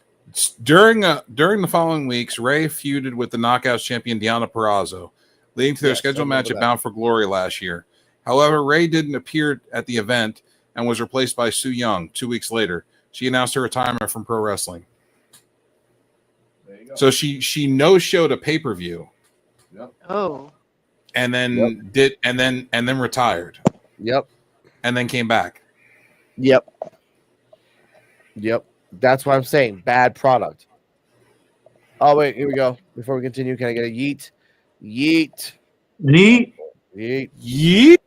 during the following weeks, Ray feuded with the Knockouts champion Deonna Purrazzo, leading to their scheduled match at Bound for Glory last year. However, Ray didn't appear at the event and was replaced by Su Yung 2 weeks later. She announced her retirement from pro wrestling. There you go. So she no-showed a pay-per-view. Yep. Oh. And then retired. Yep. And then came back. Yep. That's what I'm saying. Bad product. Oh, wait. Here we go. Before we continue, can I get a yeet? Yeet. Yeet. Yeet. Yeet.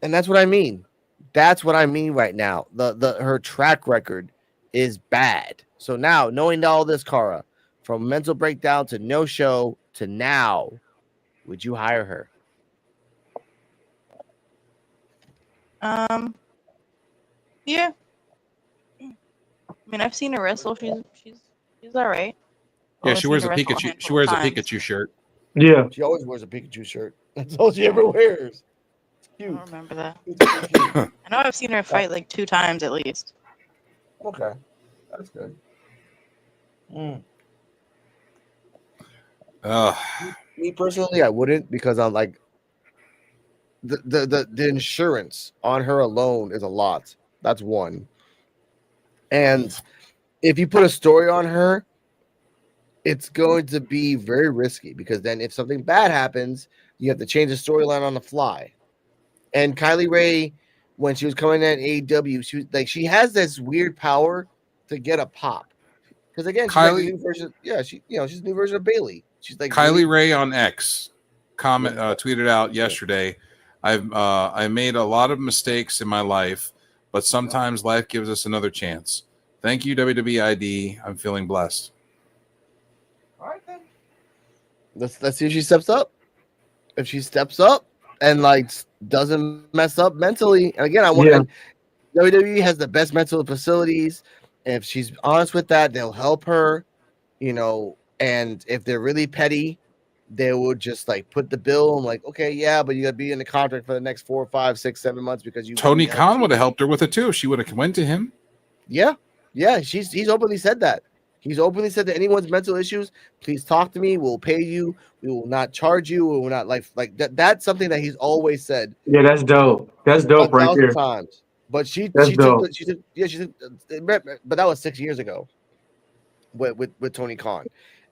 And that's what I mean. That's what I mean right now. Her track record is bad. So now, knowing all this, Cara, from mental breakdown to no show to now, would you hire her? Yeah. I mean, I've seen her wrestle. She's all right. Yeah, she wears a Pikachu. She wears a Pikachu shirt. Yeah, she always wears a Pikachu shirt. That's all she ever wears. It's cute. I don't remember that. I know I've seen her fight like 2 times at least. Okay, that's good. Me personally, I wouldn't because I'm like, the insurance on her alone is a lot. That's one. And if you put a story on her, it's going to be very risky because then if something bad happens, you have to change the storyline on the fly. And Kylie Ray, when she was coming at AEW, she was like, she has this weird power to get a pop. Because again, she's like the new version. Yeah, she's the new version of Bailey. She's like Kylie Ray on X tweeted out yesterday. I made a lot of mistakes in my life, but sometimes life gives us another chance. Thank you, WWE ID. I'm feeling blessed. All right, then. Let's see if she steps up. If she steps up and like doesn't mess up mentally, and again, I want WWE has the best mental facilities. If she's honest with that, they'll help her, and if they're really petty, they would just like put the bill and like, okay, yeah, but you gotta be in the contract for the next 4, 5, 6, 7 months because you. Tony Khan would have helped her with it too. She would have went to him. Yeah. He's openly said that. He's openly said that anyone's mental issues, please talk to me. We'll pay you. We will not charge you. We will not like that. That's something that he's always said. Yeah, that's dope. That's dope right there. Times. But she took but that was 6 years ago with Tony Khan.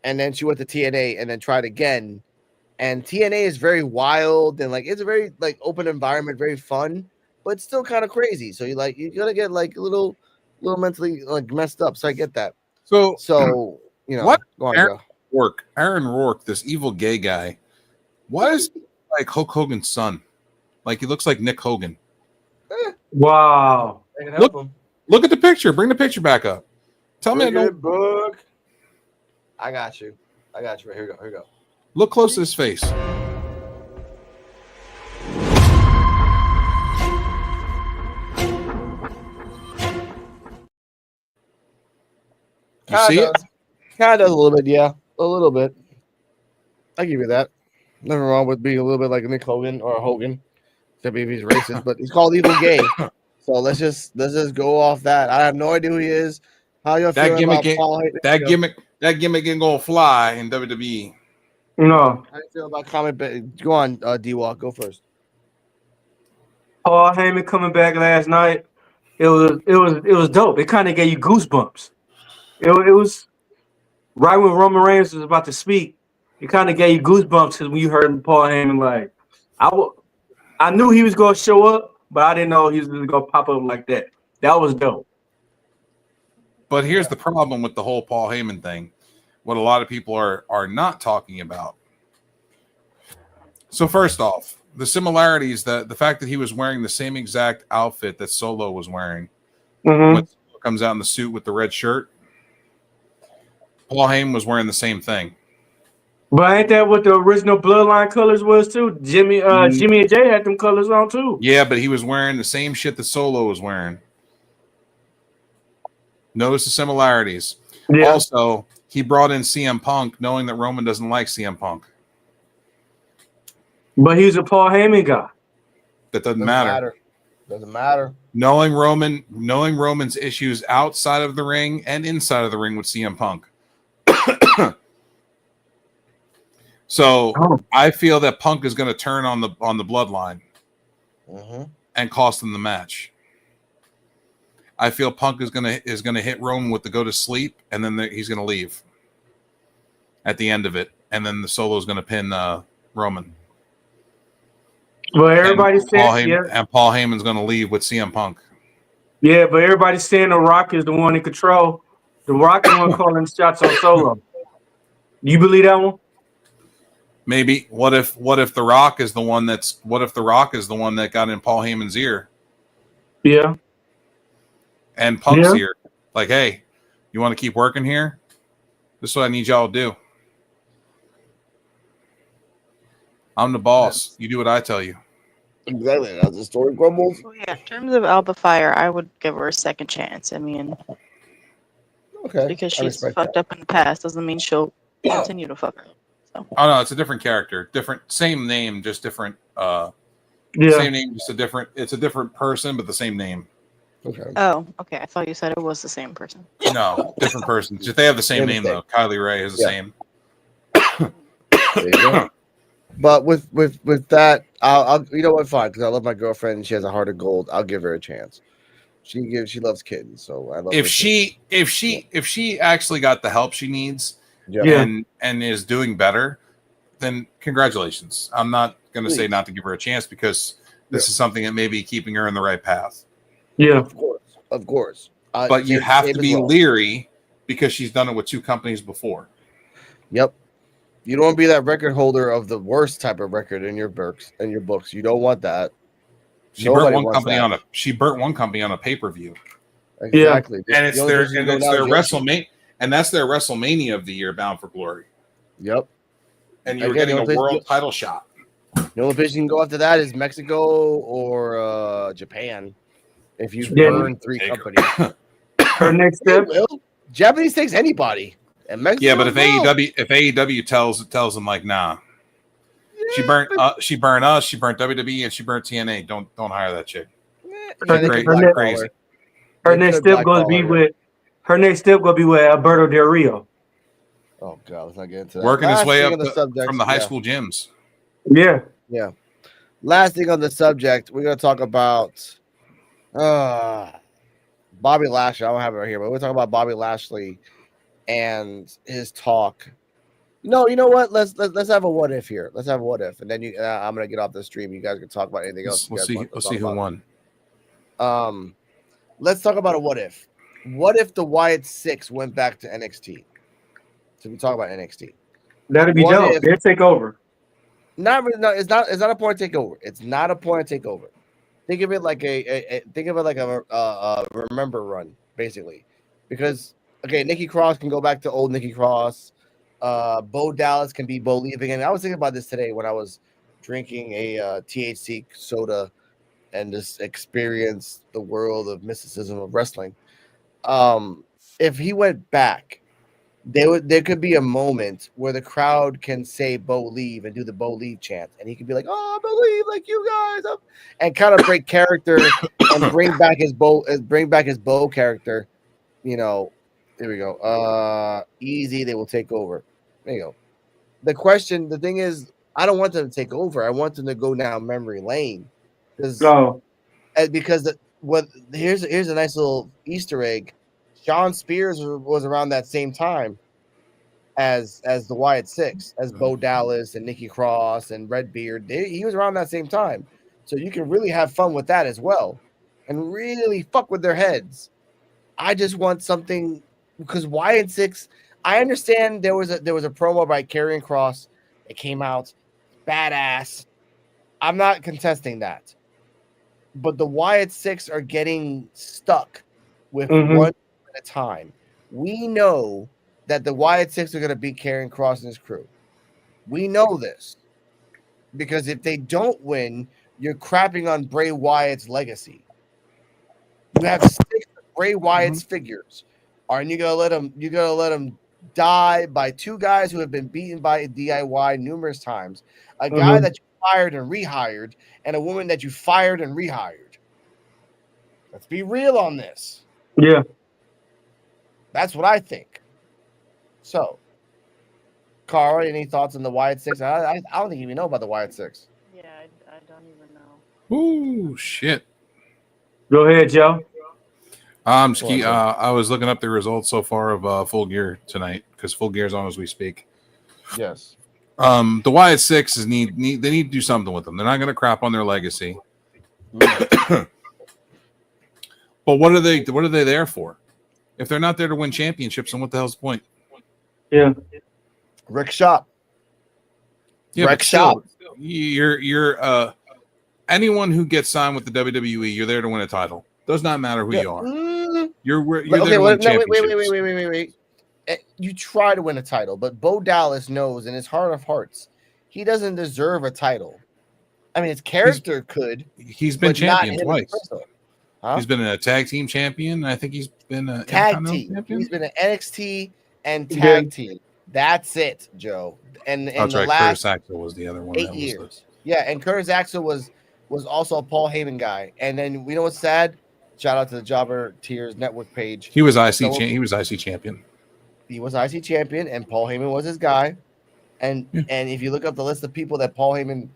And then she went to TNA and then tried again. And TNA is very wild and like it's a very like open environment, very fun, but still kind of crazy. So you're gonna get like a little mentally like messed up. So I get that. So what? Aaron Rourke, this evil gay guy. Why is he like Hulk Hogan's son? Like he looks like Nick Hogan. Wow. Look at the picture. Bring the picture back up. Tell me book. I got you. Right, here we go. Look close to his face. You see it? Kind of does a little bit, yeah. A little bit. I give you that. Nothing wrong with being a little bit like Nick Hogan or Hogan. Except if he's racist, but he's called evil gay. So let's just go off that. I have no idea who he is. How y'all feeling about Paul? That gimmick ain't gonna fly in WWE. No. How do you feel about comment? Go on, D-Walk. Go first. Paul Heyman coming back last night. It was dope. It kind of gave you goosebumps. It was right when Roman Reigns was about to speak. It kind of gave you goosebumps because when you heard Paul Heyman, like I knew he was gonna show up, but I didn't know he was gonna pop up like that. That was dope. But here's the problem with the whole Paul Heyman thing. What a lot of people are not talking about. So first off, the similarities, the fact that he was wearing the same exact outfit that Solo was wearing. Mm-hmm. When Solo comes out in the suit with the red shirt, Paul Heyman was wearing the same thing. But ain't that what the original Bloodline colors was too? Jimmy and Jay had them colors on too. Yeah, but he was wearing the same shit that Solo was wearing. Notice the similarities. Yeah. Also, he brought in CM Punk knowing that Roman doesn't like CM Punk. But he's a Paul Heyman guy. That doesn't matter. Doesn't matter. Knowing Roman's issues outside of the ring and inside of the ring with CM Punk. So I feel that Punk is going to turn on the bloodline and cost them the match. I feel Punk is going to hit Roman with the go to sleep, and then he's going to leave at the end of it, and then the Solo is going to pin Roman. Well, everybody's saying, and Paul Heyman's going to leave with CM Punk. Yeah, but everybody's saying The Rock is the one in control. The Rock is the one calling shots on Solo. You believe that one? Maybe. What if The Rock is the one that got in Paul Heyman's ear? Yeah. And Punk's ear. Like, hey, you want to keep working here? This is what I need y'all to do. I'm the boss. You do what I tell you. Exactly. That's the story crumbles. Well, yeah, in terms of Alba Fire, I would give her a second chance. I mean, because she's fucked up in the past doesn't mean she'll continue to fuck her. So. Oh no, it's a different character, same name, just different. Same name, just it's a different person, but the same name. Okay. Oh, okay. I thought you said it was the same person. No, different person. Just they have the same name though. Kylie Ray is the same. There you go. But with that, I'll you know what? Fine, because I love my girlfriend and she has a heart of gold. I'll give her a chance. She loves kittens, so I love. If she actually got the help she needs, Yeah. and is doing better, then congratulations. I'm not going to say Please. not to give her a chance because this is something that may be keeping her in the right path. Yeah. Of course. But you have to be leery because she's done it with 2 companies before. Yep. You don't want to be that record holder of the worst type of record in your books. You don't want that. She burnt one company on a pay-per-view. Exactly. And it's their WrestleMania, and that's their WrestleMania of the year, Bound for Glory. Yep. And you're getting a world title shot. The only place you can go after that is Mexico or Japan. If you burn 3 companies. Her next step. Japanese takes anybody. And Mexico, yeah, but if AEW tells them like, nah. She burnt us, she burnt WWE, and she burnt TNA. Don't hire that chick. Crazy. Her next step going to be with Alberto Del Rio. Oh God, let's not get into that. Working his way up from the high school gyms. Yeah. Last thing on the subject, we're gonna talk about Bobby Lashley. I don't have it right here, but we're talking about Bobby Lashley and his talk. No, you know what? Let's have a what if here. Let's have a what if, and then I'm gonna get off the stream. You guys can talk about anything else. We'll see who won. Let's talk about a what if. What if the Wyatt 6 went back to NXT? So we talk about NXT. That'd be dope. They'll take over. Not really. No, it's not a point to take over. It's not a point to take over. Think of it like a remember run, basically, because Nikki Cross can go back to old Nikki Cross. Bo Dallas can be Bo leaving, and I was thinking about this today when I was drinking a THC soda and just experienced the world of mysticism of wrestling. If he went back, there could be a moment where the crowd can say Bo leave and do the Bo leave chant, and he could be like, "Oh, I believe like you guys," and kind of break character and bring back his Bo character. You know, here we go. Easy, they will take over. There you go. The thing is, I don't want them to take over. I want them to go down memory lane. Here's a nice little Easter egg. Shawn Spears was around that same time as the Wyatt 6, as Bo Dallas and Nikki Cross and Redbeard. He was around that same time. So you can really have fun with that as well and really fuck with their heads. I just want something, because Wyatt 6, I understand there was a promo by Karrion Kross. It came out badass. I'm not contesting that. But the Wyatt 6 are getting stuck with one at a time. We know that the Wyatt 6 are going to beat Karrion Kross and his crew. We know this. Because if they don't win, you're crapping on Bray Wyatt's legacy. You have 6 Bray Wyatt's figures. Aren't you gonna let them die by 2 guys who have been beaten by DIY numerous times? A guy that you fired and rehired, and a woman that you fired and rehired. Let's be real on this. Yeah. That's what I think. So, Carl, any thoughts on the Wyatt 6? I don't think you even know about the Wyatt 6. Yeah, I don't even know. Ooh, shit. Go ahead, Joe. I was looking up the results so far of Full Gear tonight, because Full Gear is on as we speak. Yes. The Wyatt 6 need to do something with them. They're not going to crap on their legacy. But what are they there for? If they're not there to win championships, then what the hell's the point? Yeah. Rick Shop. Yeah, Rick Shop. You're anyone who gets signed with the WWE, you're there to win a title. Does not matter who you are. You're there to win championships. Wait. You try to win a title, but Bo Dallas knows in his heart of hearts he doesn't deserve a title. I mean, his character could. He's been champion twice. Huh? He's been a tag team champion. I think he's been a tag team champion. He's been an NXT and tag team. That's it, Joe. And that's the right. last Curtis Axel was the other one. 8 years. Yeah, and Curtis Axel was also a Paul Heyman guy. And then you know what's sad? Shout out to the Jobber Tears Network page. He was IC champion. He was IC champion, and Paul Heyman was his guy. And if you look up the list of people that Paul Heyman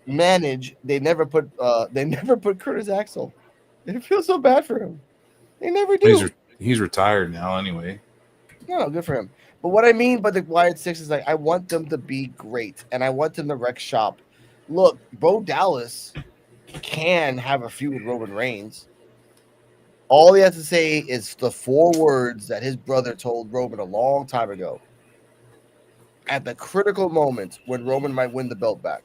manage, they never put Curtis Axel. It feels so bad for him. They never do. He's retired now anyway. No, good for him. But what I mean by the Wyatt Six is like I want them to be great, and I want them to wreck shop. Look, Bo Dallas can have a feud with Roman Reigns. All he has to say is the 4 words that his brother told Roman a long time ago. At the critical moment when Roman might win the belt back.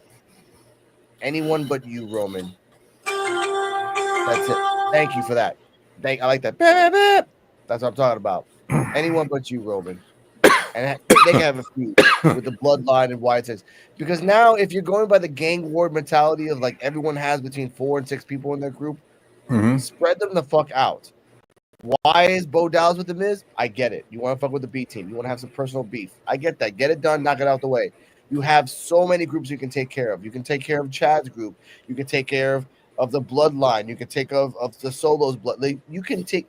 Anyone but you, Roman. That's it. Thank you for that. I like that. That's what I'm talking about. Anyone but you, Roman. And they can have a feud with the bloodline and Wyatt Six. Because now, if you're going by the gang war mentality of like everyone has between 4 and 6 people in their group, spread them the fuck out. Why is Bo Dallas with the Miz? I get it. You want to fuck with the B team. You want to have some personal beef. I get that. Get it done. Knock it out the way. You have so many groups you can take care of. You can take care of Chad's group. You can take care of the bloodline. You can take of the Solos blood. Like, you can take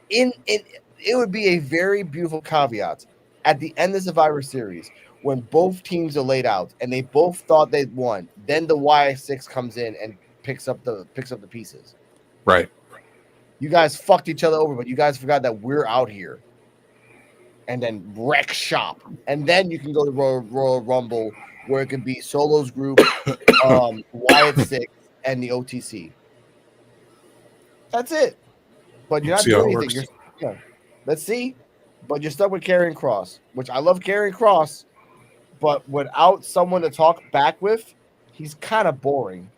in. It would be a very beautiful caveat at the end of the Survivor Series when both teams are laid out and they both thought they'd won. Then the Y6 comes in and picks up the pieces. Right. You guys fucked each other over, but you guys forgot that we're out here. And then wreck shop. And then you can go to Royal Rumble where it can be Solo's group, Wyatt Six, and the OTC. That's it. But you're not doing anything. Let's see. But you're stuck with Karrion Kross, which I love Karrion Kross, but without someone to talk back with, he's kind of boring.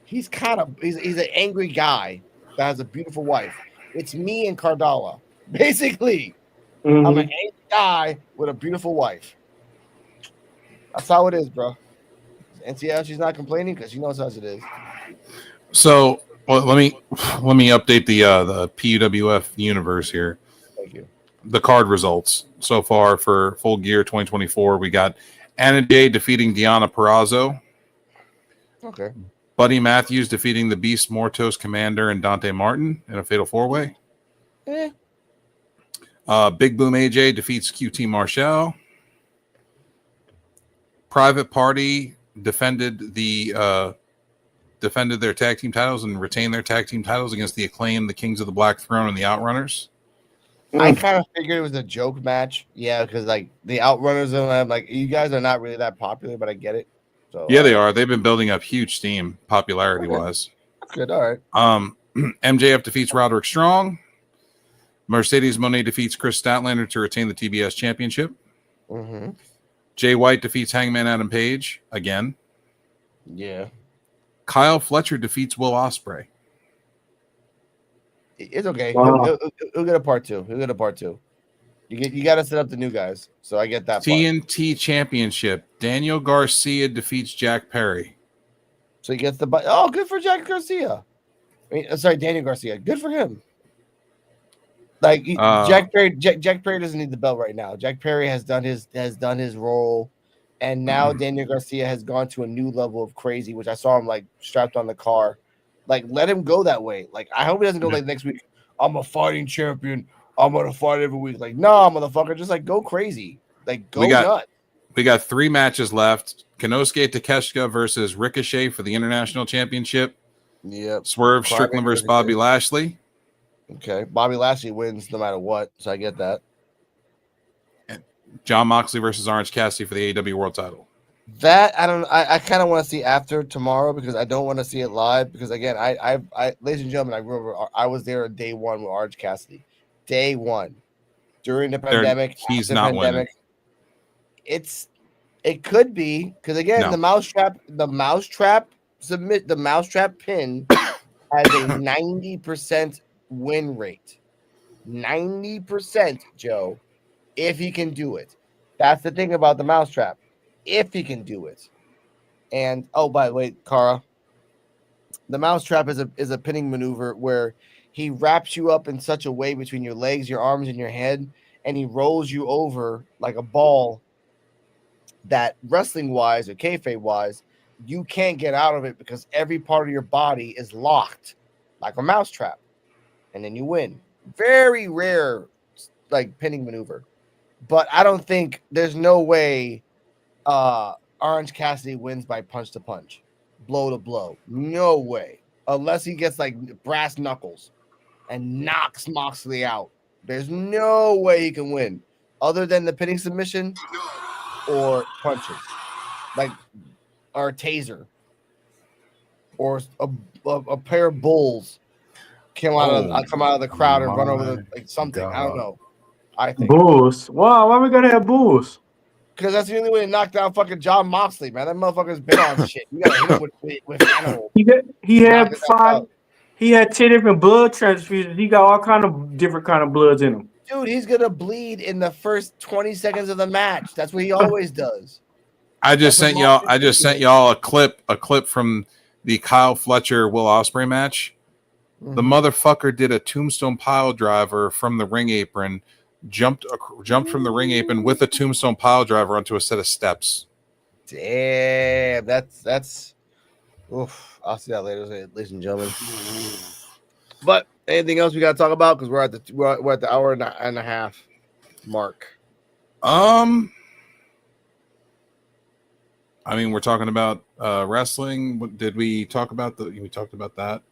He's an angry guy that has a beautiful wife. It's me and Cardala. Basically, I'm an angry guy with a beautiful wife. That's how it is, bro. And see how she's not complaining because she knows how it is. So let me update the PUWF universe here. Thank you. The card results so far for Full Gear 2024. We got Anna Jay defeating Deonna Purrazzo. Okay. Buddy Matthews defeating the Beast Mortos Commander and Dante Martin in a fatal 4-way. Big Boom AJ defeats QT Marshall. Private Party defended their tag team titles and retained their tag team titles against the Acclaim, the Kings of the Black Throne, and the Outrunners. I kind of figured it was a joke match. Yeah, because like the Outrunners and I'm like, you guys are not really that popular, but I get it. So yeah, they are. They've been building up huge steam popularity wise. Good, all right. MJF defeats Roderick Strong. Mercedes Moné defeats Chris Statlander to retain the TBS Championship. Jay White defeats Hangman Adam Page again. Yeah. Kyle Fletcher defeats Will Ospreay. It's okay. Wow. He'll get a part 2. You got to set up the new guys. So I get that. TNT Championship. Daniel Garcia defeats Jack Perry. So he gets the good for Jack Garcia. Daniel Garcia. Good for him. Like Jack Perry doesn't need the belt right now. Jack Perry has done his role, and now Daniel Garcia has gone to a new level of crazy, which I saw him like strapped on the car. Like, let him go that way. Like, I hope he doesn't go like next week. I'm a fighting champion. I'm gonna fight every week. Like, no, motherfucker, just like go crazy. Like, go nuts. We got 3 matches left. Konosuke Takeshita versus Ricochet for the International Championship. Yep. Swerve Strickland versus Bobby Lashley. Okay. Bobby Lashley wins no matter what, so I get that. And John Moxley versus Orange Cassidy for the AEW World Title. That I kind of want to see after tomorrow because I don't want to see it live because again, I ladies and gentlemen, I remember I was there on day 1 with Orange Cassidy. Day 1 during the pandemic. He's not winning. It could be because again, the mousetrap pin has a 90% win rate. 90%, Joe, if he can do it. That's the thing about the mousetrap. If he can do it. And by the way, Cara, the mousetrap is a pinning maneuver where he wraps you up in such a way between your legs, your arms, and your head, and he rolls you over like a ball that wrestling-wise or kayfabe-wise, you can't get out of it because every part of your body is locked like a mousetrap. And then you win. Very rare, like, pinning maneuver. but I don't think there's no way Orange Cassidy wins by punch to punch, blow to blow. No way. Unless he gets like brass knuckles and knocks Moxley out. There's no way he can win other than the pinning submission or punches, like or a taser or a pair of bulls come out of the crowd and run over the like something. God. I don't know. I think bulls. Wow, why we gotta have bulls? Because that's the only way to knock down fucking John Moxley, man. That motherfucker's been on shit. You gotta hit him with animals. He had 5. He had 10 different blood transfusions. He got all kind of different kind of bloods in him. Dude, he's gonna bleed in the first 20 seconds of the match. That's what he always does. I just sent y'all a clip from the Kyle Fletcher Will Ospreay match. Mm-hmm. The motherfucker did a tombstone pile driver from the ring apron, jumped from the ring apron with a tombstone pile driver onto a set of steps. Damn, that's oof. I'll see that later, ladies and gentlemen. But anything else we got to talk about? Because we're at the hour and a half mark. I mean, we're talking about wrestling. Did we talk about we talked about that?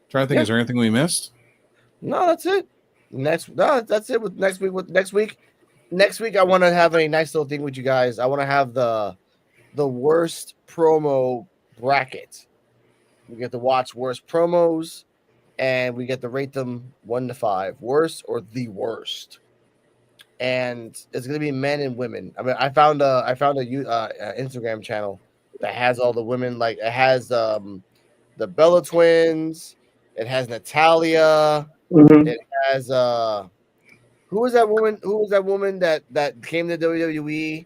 Trying to think, is there anything we missed? No, that's it. That's it. With next week. Next week, I want to have a nice little thing with you guys. I want to have the worst promo bracket. We get to watch worst promos, and we get to rate them 1 to 5, worst or the worst. And it's gonna be men and women. I mean, I found a Instagram channel that has all the women. Like it has the Bella Twins. It has Natalia. Mm-hmm. It has who was that woman? Who was that woman that came to WWE,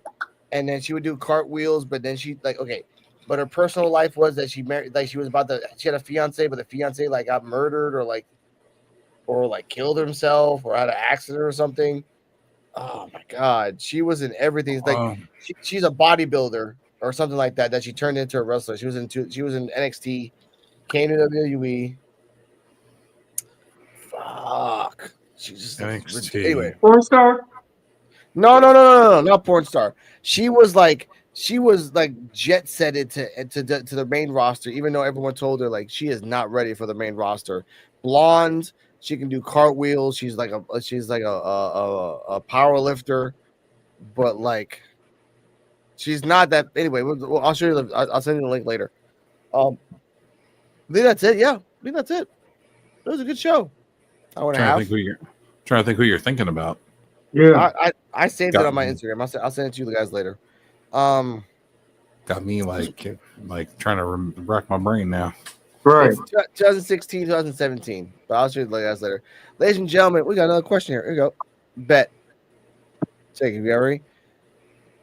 and then she would do cartwheels, but then she but her personal life was that she married, like she had a fiance, but the fiance like got murdered or killed himself or had an accident or something. Oh my God, she was in everything. It's like she's a bodybuilder or something like that she turned into a wrestler. She was in NXT, came to WWE. Fuck, she's just NXT. Anyway. Porn star? No, not porn star. She was like jet setted to the main roster, even though everyone told her like she is not ready for the main roster. Blonde, she can do cartwheels. She's like a power lifter, but like she's not that. Anyway, I'll show you. I'll send you the link later. I think that's it. Yeah, I think that's it. It was a good show. Trying to think who you're thinking about. Yeah, I saved it on my Instagram. I'll send it to you guys later. Got me like trying to rack my brain now. Right. 2016, 2017. But I'll show you guys later. Ladies and gentlemen, we got another question here. Here we go. Bet. Take it, Gary.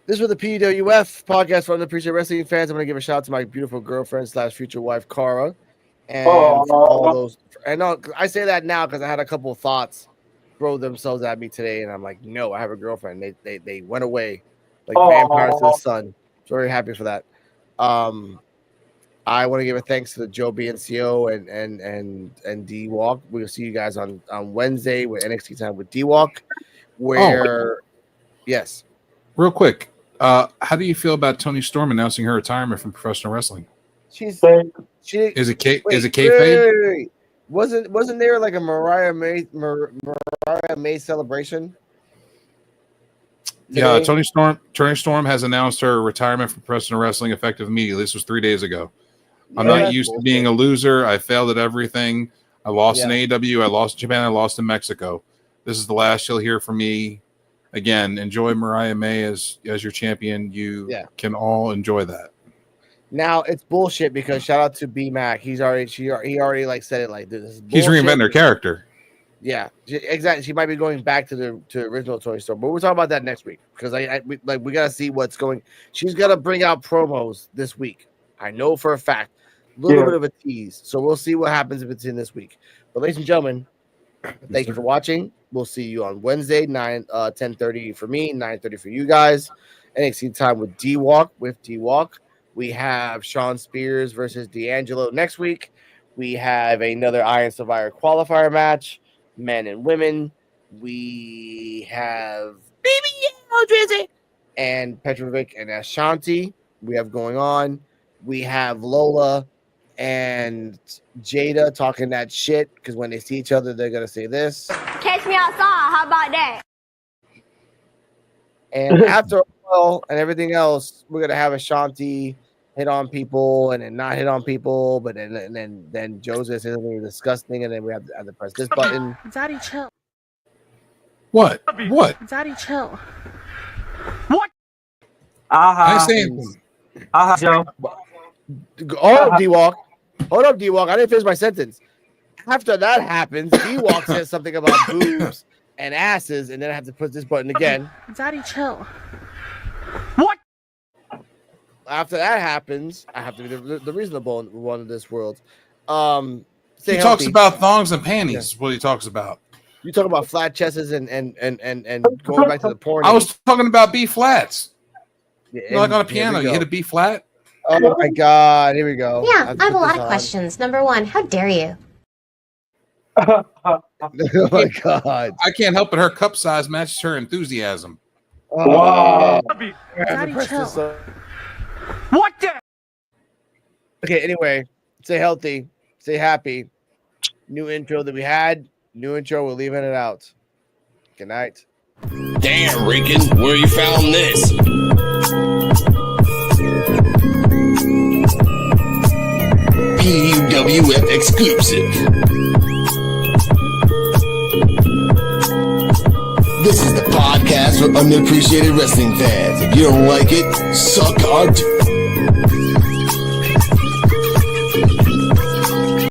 This was the PWF podcast for Unappreciated Wrestling fans. I'm going to give a shout out to my beautiful girlfriend / future wife, Cara. And all those. I know I say that now because I had a couple of thoughts throw themselves at me today, and I'm like, no, I have a girlfriend. They went away like vampires to the sun. Very happy for that. I want to give a thanks to the Joe BNCO and D Walk. We'll see you guys on Wednesday with NXT Time with D Walk. Yes, real quick, how do you feel about Toni Storm announcing her retirement from professional wrestling? Is it kayfabe? Wasn't there like a Mariah May celebration? Yeah, Toni Storm has announced her retirement from professional wrestling effective immediately. This was 3 days ago. I'm not used to being a loser. I failed at everything. I lost in AEW. I lost in Japan. I lost in Mexico. This is the last you'll hear from me. Again, enjoy Mariah May as your champion. You can all enjoy that. Now it's bullshit because shout out to B Mac. He already like said it like this. He's reinventing her character. Yeah, exactly. She might be going back to the original Toy Store, but we'll talk about that next week because we gotta see what's going. She's gonna bring out promos this week. I know for a fact. A little bit of a tease, so we'll see what happens if it's in this week. But ladies and gentlemen, thank you for watching. We'll see you on Wednesday, 10:30 for me, 9:30 for you guys. NXT Time with D Walk. We have Sean Spears versus D'Angelo next week. We have another Iron Survivor qualifier match, men and women. We have Drizzy. And Petrovic and Ashanti, we have going on. We have Lola and Jada talking that shit because when they see each other, they're gonna say this. Catch me outside. How about that? And after all and everything else, we're gonna have Ashanti hit on people and then not hit on people, but then Joseph says something disgusting, and then we have to press this button. Daddy, chill. What? Daddy, chill. What? I ain't saying anything. Joe. Hold up, D-Walk. Hold up, D-Walk. I didn't finish my sentence. After that happens, D-Walk says something about boobs and asses, and then I have to push this button again. Daddy, chill. What? After that happens, I have to be the reasonable one of this world. He talks about thongs and panties. Is what he talks about. You talk about flat chests and going back to the porn. I was talking about B flats. Yeah, like on a piano, you hit a B flat. Oh my God! Here we go. Yeah, I have a lot of questions. Number one, how dare you? Oh my God! I can't help it. Her cup size matches her enthusiasm. Wow! Daddy, chill. What the? Okay. Anyway, stay healthy, stay happy. New intro that we had. New intro. We're leaving it out. Good night. Damn, Rican, where you found this? PUWF exclusive. This is the podcast for underappreciated wrestling fans. If you don't like it, suck our